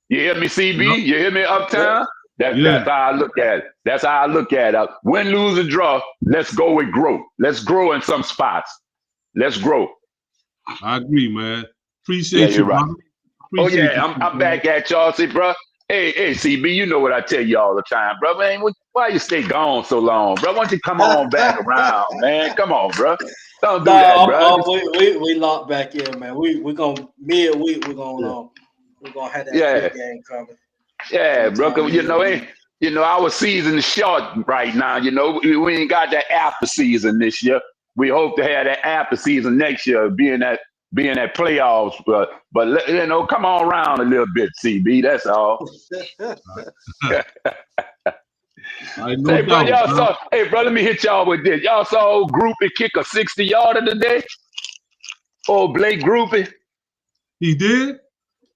Speaker 5: You hear me, CB? You hear me, Uptown? That's how I look at it. That's how I look at it. Win, lose, or draw, let's go with growth. Let's grow in some spots. Let's grow.
Speaker 2: I agree, man. Appreciate you,
Speaker 5: right.
Speaker 2: Appreciate
Speaker 5: I'm back at y'all. See, bro. Hey, CB, you know what I tell you all the time, bro. Man, why you stay gone so long, bro? Why don't you come on back around, man? Come on, bro. Don't do that, bro.
Speaker 1: We locked back in, man. We're gonna midweek. We're gonna have that big game coming.
Speaker 5: Yeah, bro. You know, our season is short right now. You know, we ain't got that after season this year. We hope to have that after season next year, being that playoffs. But you know, come on around a little bit, CB. That's all.
Speaker 2: No
Speaker 5: Hey, bro,
Speaker 2: doubt,
Speaker 5: y'all
Speaker 2: bro.
Speaker 5: saw. Hey, bro, let me hit y'all with this. Y'all saw old Groupie kick a 60-yarder today. Oh, Blake Groupie.
Speaker 2: He did?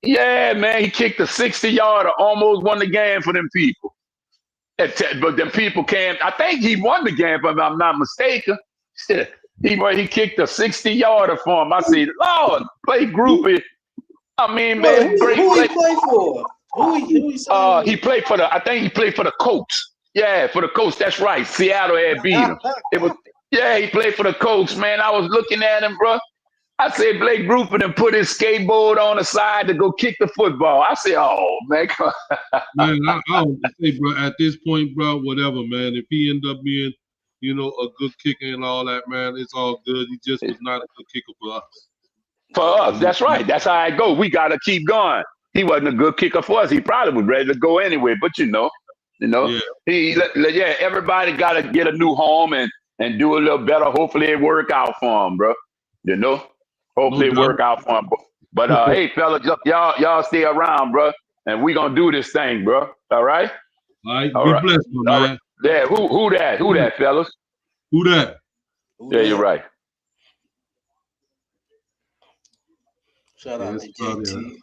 Speaker 5: Yeah, man, he kicked a 60-yarder, almost won the game for them people. But them people can't. I think he won the game, if I'm not mistaken. Shit. He kicked a 60-yarder for him. I said, Lord, Blake Groupie. I mean, man, great
Speaker 1: who
Speaker 5: play.
Speaker 1: he play for?
Speaker 5: He played for I think he played for the Colts. Yeah, for the Colts. That's right. Seattle had beat him. He played for the Colts, man. I was looking at him, bro. I said, Blake Gruffin and put his skateboard on the side to go kick the football. I said, oh, man.
Speaker 2: Man, I don't say, bro, at this point, bro, whatever, man. If he end up being, you know, a good kicker and all that, man, it's all good. He just was not a good kicker for us.
Speaker 5: For us, that's right. That's how I go. We got to keep going. He wasn't a good kicker for us. He probably was ready to go anyway. But, you know, everybody got to get a new home and do a little better. Hopefully it work out for him, bro. You know? Hopefully it work out for him. But hey, fellas, y'all stay around, bro, and we gonna do this thing, bro. All right.
Speaker 2: All right. Be blessed, man.
Speaker 5: Right. Yeah. Who that, fellas?
Speaker 2: Who that?
Speaker 5: Yeah, you're right.
Speaker 1: Shout out to JT.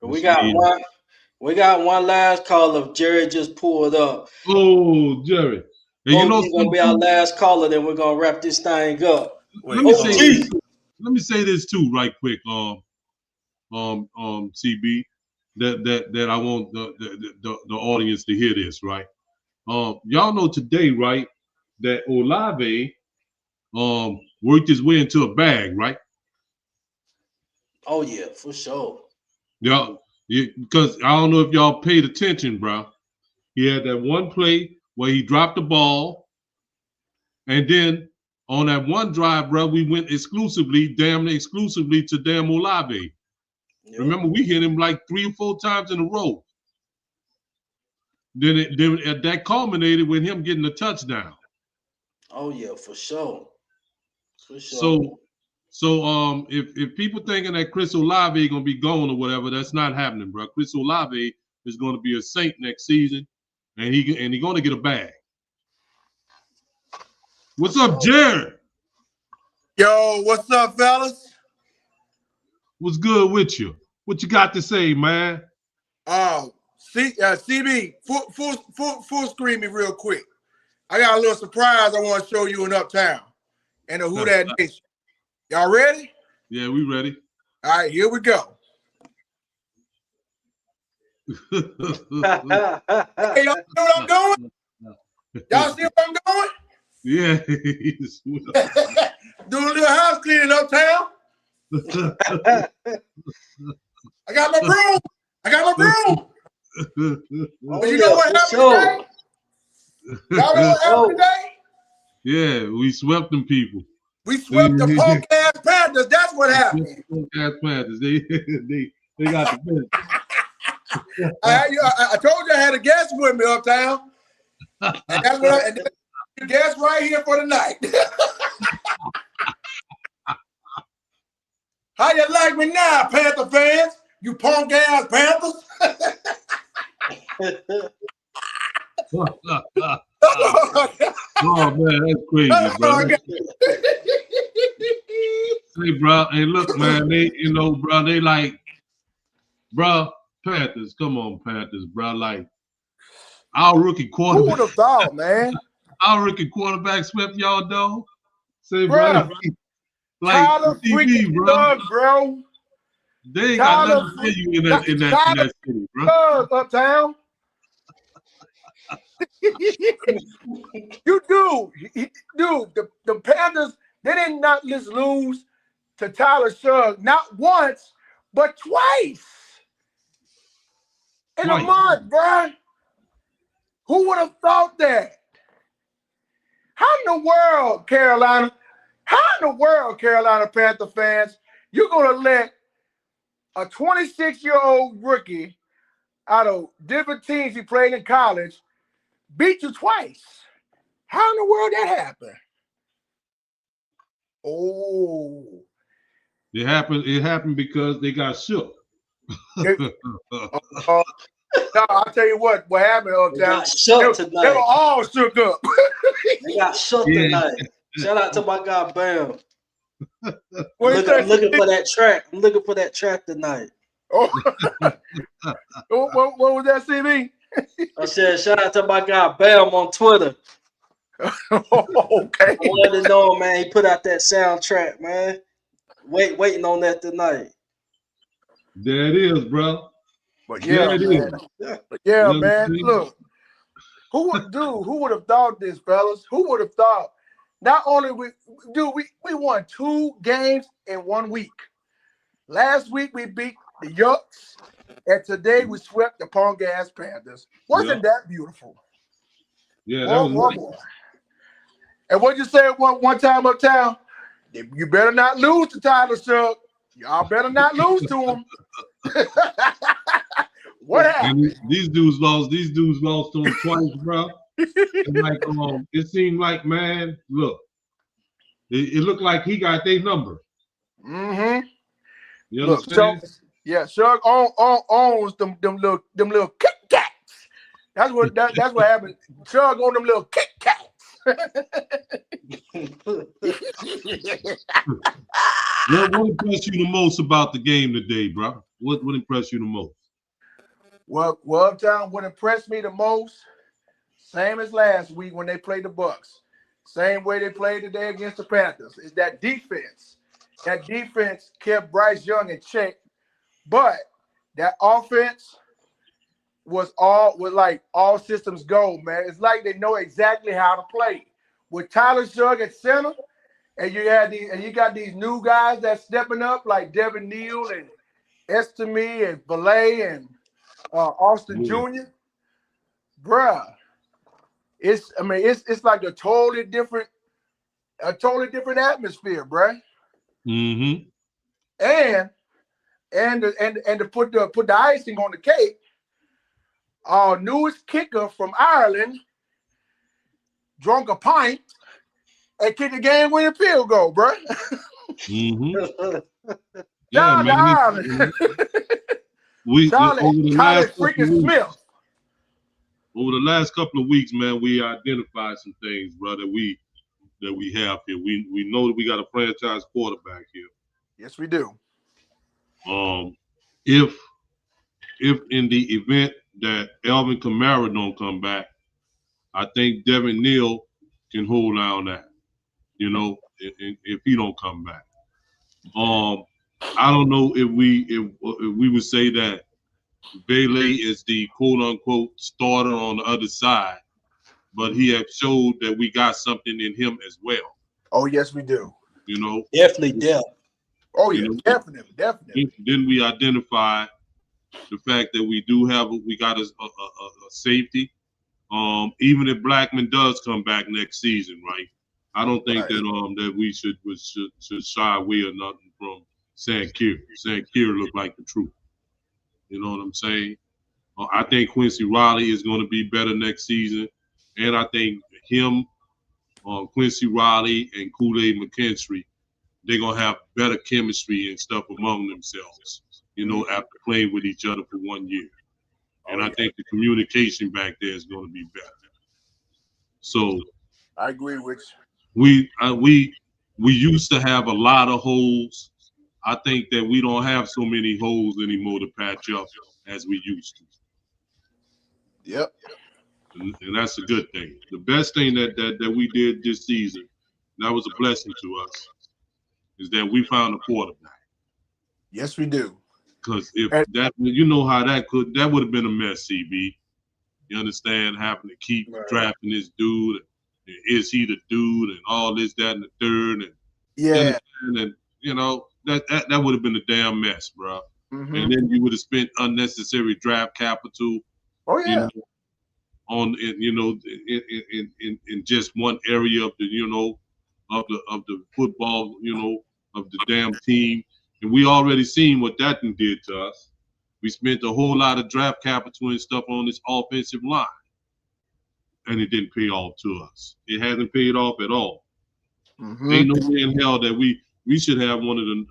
Speaker 2: We
Speaker 1: got one last caller. Jerry just pulled up.
Speaker 2: Oh, Jerry. And you know,
Speaker 1: gonna be our last caller. Then we're gonna wrap this thing up.
Speaker 2: Let me say this too, right quick. CB, that I want the audience to hear this, right? Y'all know today, right, that Olave worked his way into a bag, right?
Speaker 1: Oh yeah, for sure.
Speaker 2: Yeah, because I don't know if y'all paid attention, bro. He had that one play where he dropped the ball, and then on that one drive, bro, we went damn exclusively to damn Olave. Yep. Remember, we hit him like 3 or 4 times in a row. Then that culminated with him getting a touchdown.
Speaker 1: Oh yeah, for sure. For sure.
Speaker 2: So if people thinking that Chris Olave gonna be gone or whatever, that's not happening, bro. Chris Olave is going to be a Saint next season, and he going to get a bag. What's up, Jared?
Speaker 6: Yo, what's up, fellas?
Speaker 2: What's good with you? What you got to say, man?
Speaker 6: CB, full screen me real quick. I got a little surprise I want to show you in Uptown and the Who That Nation. Y'all ready?
Speaker 2: Yeah, we ready.
Speaker 6: All right, here we go. Hey, y'all see what I'm doing? Y'all see what I'm doing?
Speaker 2: Yeah.
Speaker 6: Doing a little house cleaning Uptown. I got my broom. But you know what happened today? Y'all know what happened today?
Speaker 2: Yeah, we swept them people.
Speaker 6: We swept the punk ass Panthers. That's what happened.
Speaker 2: Punk ass Panthers. They got the finish.
Speaker 6: I told you I had a guest with me Uptown. And that's what I guest right here for the night. How you like me now, Panther fans? You punk ass Panthers?
Speaker 2: Oh man, that's crazy, bro. Hey, bro. Hey, look, man. They like, bro. Panthers, come on, Panthers, bro. Like our rookie quarterback.
Speaker 6: Who would have thought, man?
Speaker 2: Our rookie quarterback swept y'all, though. Say, bro. Like
Speaker 6: Tyler
Speaker 2: TV,
Speaker 6: bro.
Speaker 2: They ain't got nothing to tell you in that city, bro.
Speaker 6: Uptown. You do. The Panthers, they did not just lose to Tyler Shug, not once, but twice in a month, bro. Who would have thought that? How in the world, Carolina Panther fans, you're going to let a 26-year-old rookie out of different teams he played in college, beat you twice. How in the world that happened? Oh.
Speaker 2: It happened because they got shook.
Speaker 6: No, I'll tell you what happened
Speaker 1: They
Speaker 6: uptown.
Speaker 1: got shook tonight.
Speaker 6: They were all shook up.
Speaker 1: They got shook tonight. Shout out to my guy Bam. I'm looking for that track. I'm looking for that track tonight.
Speaker 6: Oh. what was that, CB?
Speaker 1: I said, shout out to my guy Bam on Twitter.
Speaker 6: Okay.
Speaker 1: I wanted to know, man. He put out that soundtrack, man. Waiting on that tonight.
Speaker 2: There it is, bro.
Speaker 6: But yeah,
Speaker 2: there it
Speaker 6: man.
Speaker 2: is.
Speaker 6: But yeah,
Speaker 2: You know
Speaker 6: man. Look, who would have thought this, fellas? Who would have thought? Not only we won 2 games in 1 week. Last week we beat the Yucks, and today we swept the Punk Gas Panthers. Wasn't that beautiful?
Speaker 2: Yeah, that was nice.
Speaker 6: And what you say one time uptown? You better not lose to Tyler Sugg. Y'all better not lose to him. What happened?
Speaker 2: And these dudes lost to him twice, bro. Like, it seemed like, man, look, it looked like he got their number.
Speaker 6: Mm-hmm.
Speaker 2: You understand?
Speaker 6: Sugg owns them little Kit Kats. That's what happened. Sugg on them little Kit Kats.
Speaker 2: What impressed you the most about the game today, bro? What impressed you the most?
Speaker 6: Well, uptown, what impressed me the most, same as last week when they played the Bucks, same way they played today against the Panthers, is that defense. That defense kept Bryce Young in check, but that offense was like all systems go, man. It's like they know exactly how to play. With Tyler Sugg at center, and you got these new guys that's stepping up like Devin Neal and Estime and Valet and Austin Jr. Bruh, it's like a totally different atmosphere, bruh.
Speaker 2: Mm-hmm.
Speaker 6: And to put the icing on the cake, our newest kicker from Ireland drunk a pint and kicked the game-winning field goal, bruh.
Speaker 2: Mm-hmm.
Speaker 6: Yeah, man. Ireland. Charlie freaking Smith.
Speaker 2: Over the last couple of weeks, man, we identified some things, bro, that we have here. We know that we got a franchise quarterback here.
Speaker 6: Yes, we do.
Speaker 2: If in the event that Alvin Kamara don't come back, I think Devin Neal can hold down that, if he don't come back. I don't know if we would say that Bailey is the quote unquote starter on the other side, but he has showed that we got something in him as well.
Speaker 6: Oh, yes, we do.
Speaker 1: Definitely depth.
Speaker 6: Oh, yeah, definitely.
Speaker 2: Then we identify the fact that we got a safety. Even if Blackman does come back next season, right? I don't think that we should shy away or nothing from Sankir. Sankir looked like the truth. You know what I'm saying? I think Quincy Riley is going to be better next season, and I think him, Quincy Riley, and Kool-Aid McKinstry, they're gonna have better chemistry and stuff among themselves. After playing with each other for 1 year, and I think the communication back there is going to be better. So
Speaker 6: I agree with you.
Speaker 2: We used to have a lot of holes. I think that we don't have so many holes anymore to patch up as we used to.
Speaker 6: Yep.
Speaker 2: And that's a good thing. The best thing that we did this season, that was a blessing to us, is that we found a quarterback.
Speaker 6: Yes, we do.
Speaker 2: Because if how that would have been a mess, CB. You understand, having to keep drafting this dude. Is he the dude, and all this, that, and the third, and and that would have been a damn mess, bro. Mm-hmm. And then you would have spent unnecessary draft capital.
Speaker 6: Oh yeah.
Speaker 2: In just one area of the of the football, of the damn team, and we already seen what that did to us. We spent a whole lot of draft capital and stuff on this offensive line, and it didn't pay off to us. It hasn't paid off at all. Ain't no way in hell that we should have one of the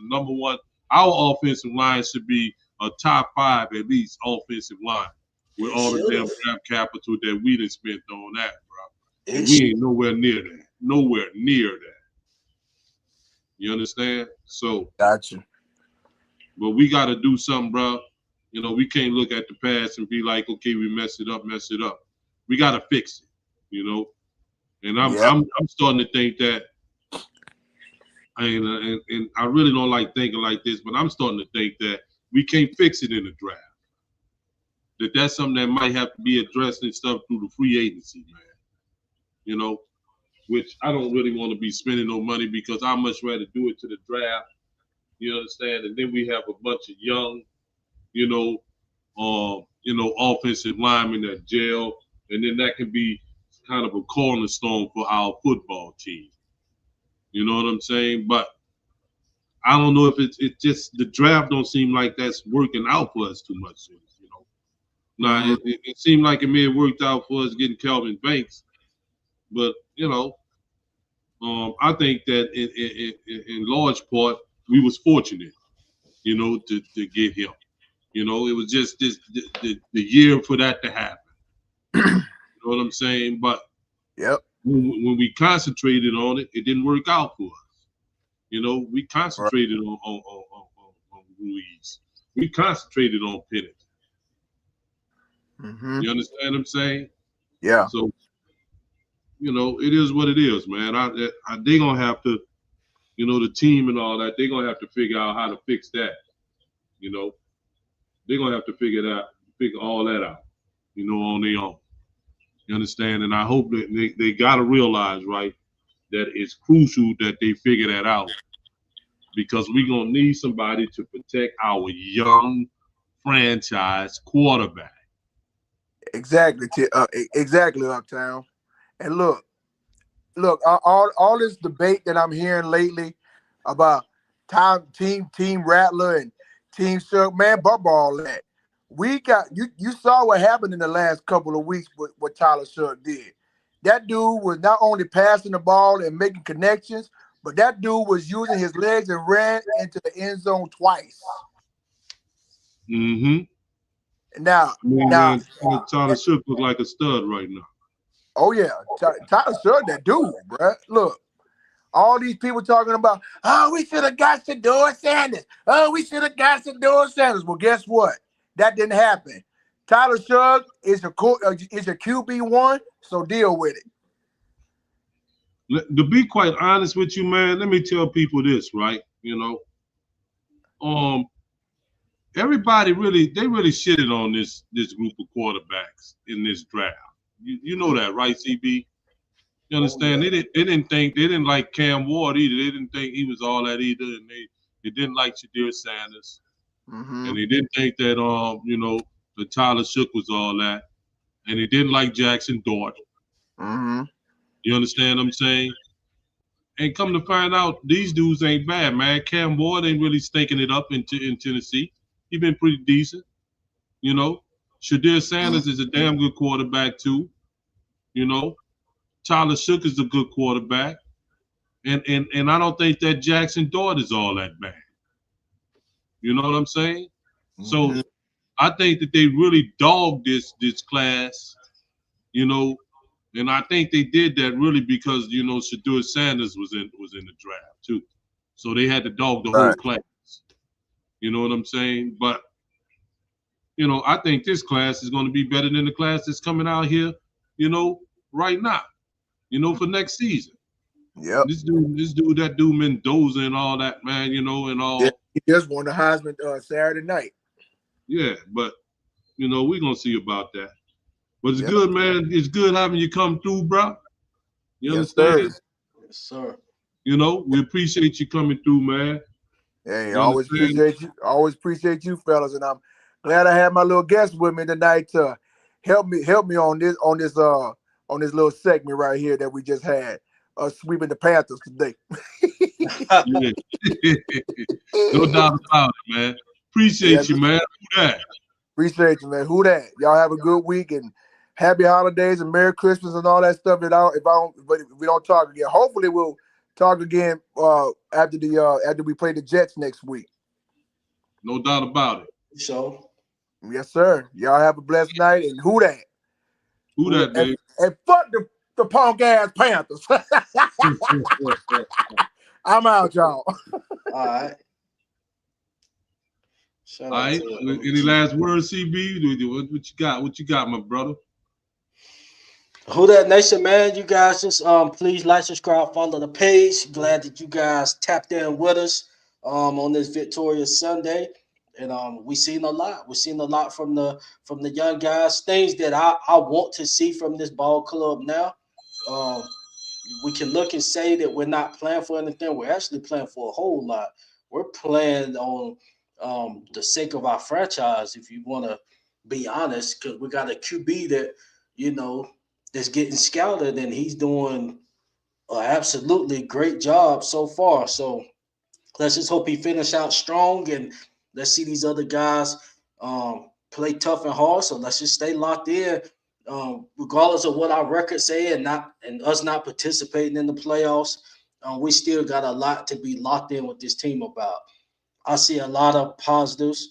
Speaker 2: number one. Our offensive line should be a top 5 at least offensive line with all the damn draft capital that we done spent on that, bro. And we ain't nowhere near that. Nowhere near that. You understand? So
Speaker 6: Gotcha.
Speaker 2: But we got to do something, bro. You know, we can't look at the past and be like, okay, we messed it up. We got to fix it, you know. And I'm starting to think that, and I really don't like thinking like this, but I'm starting to think that we can't fix it in the draft. That's something that might have to be addressed and stuff through the free agency, man. You know, which I don't really want to be spending no money because I'd much rather do it to the draft. You understand? And then we have a bunch of young, offensive linemen that gel, and then that can be kind of a cornerstone for our football team. You know what I'm saying? But I don't know if it's just the draft don't seem like that's working out for us too much. You know, now it seemed like it may have worked out for us getting Kelvin Banks, but I think that in large part we was fortunate, to get him. You know, it was just the year for that to happen. You know what I'm saying? But when we concentrated on it, it didn't work out for us. You know, we concentrated on Ruiz. We concentrated on Pennington. You understand what I'm saying?
Speaker 6: Yeah.
Speaker 2: So, it is what it is, man. They gonna have to, the team and all that. They're gonna have to figure out how to fix that. They're gonna have to figure all that out, on their own. You understand? And I hope that they gotta realize, right, that it's crucial that they figure that out because we're gonna need somebody to protect our young franchise quarterback.
Speaker 6: Exactly, exactly, Uptown. And look, all this debate that I'm hearing lately about team Rattler and Team Shook, man, bump all that. We got you saw what happened in the last couple of weeks with what Tyler Shook did. That dude was not only passing the ball and making connections, but that dude was using his legs and ran into the end zone twice. Now,
Speaker 2: Tyler Shook looks like a stud right now.
Speaker 6: Oh yeah, Tyler Shook, that dude, bro. Look, all these people talking about, we should have got Shedeur Sanders. We should have got Shedeur Sanders. Well, guess what? That didn't happen. Tyler Shook is your QB1, so deal with it.
Speaker 2: To be quite honest with you, man, let me tell people this, right? Everybody really shitted on this group of quarterbacks in this draft. You know that, right, CB? You understand? They didn't like Cam Ward either. They didn't think he was all that either, and they didn't like Shedeur Sanders, and they didn't think that that Tyler Shook was all that, and they didn't like Jackson Dart. You understand what I'm saying? And come to find out, these dudes ain't bad, man. Cam Ward ain't really stinking it up in Tennessee. He been pretty decent, Shedeur Sanders is a damn good quarterback too, Tyler Shook is a good quarterback, and I don't think that Jackson Dart is all that bad. You know what I'm saying? So I think that they really dogged this class, and I think they did that really because Shedeur Sanders was in the draft too, so they had to dog the whole class. You know what I'm saying? But I think this class is going to be better than the class that's coming out here, right now. For next season.
Speaker 6: Yep.
Speaker 2: This dude Mendoza and all that, man, and all.
Speaker 6: Yeah, he just won the Heisman Saturday night.
Speaker 2: Yeah, but we're gonna see about that. But it's good, man. It's good having you come through, bro. You understand?
Speaker 6: Sir.
Speaker 1: Yes, sir.
Speaker 2: We appreciate you coming through, man.
Speaker 6: Hey, always appreciate you. Always appreciate you, fellas, and I'm glad I had my little guest with me tonight to help me on this little segment right here that we just had, sweeping the Panthers today.
Speaker 2: No doubt about it, man. Appreciate you, man. Who that?
Speaker 6: Appreciate you, man. Who that? Y'all have a good week and happy holidays and Merry Christmas and all that stuff. But if we don't talk again, hopefully we'll talk again after we play the Jets next week.
Speaker 2: No doubt about it.
Speaker 1: So,
Speaker 6: yes, sir. Y'all have a blessed night. And who that?
Speaker 2: Who that, baby?
Speaker 6: And fuck the punk ass Panthers. I'm out, y'all.
Speaker 1: all right.
Speaker 2: All right. Any last words, CB? What you got? What you got, my brother?
Speaker 1: Who that nation, man? You guys just please like, subscribe, follow the page. Glad that you guys tapped in with us on this victorious Sunday. And we seen a lot. We've seen a lot from the young guys. Things that I want to see from this ball club now. We can look and say that we're not playing for anything. We're actually playing for a whole lot. We're playing on the sake of our franchise, if you want to be honest, because we got a QB that, that's getting scouted, and he's doing an absolutely great job so far. So let's just hope he finish out strong, and let's see these other guys play tough and hard. So let's just stay locked in, regardless of what our records say, and us not participating in the playoffs. We still got a lot to be locked in with this team about. I see a lot of positives,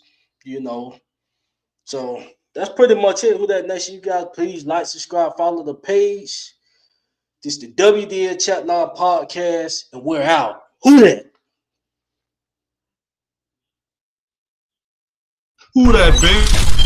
Speaker 1: So that's pretty much it. Who that nation? You guys, please like, subscribe, follow the page. This is the WDN Chatline podcast, and we're out. Who that?
Speaker 2: Who that, baby?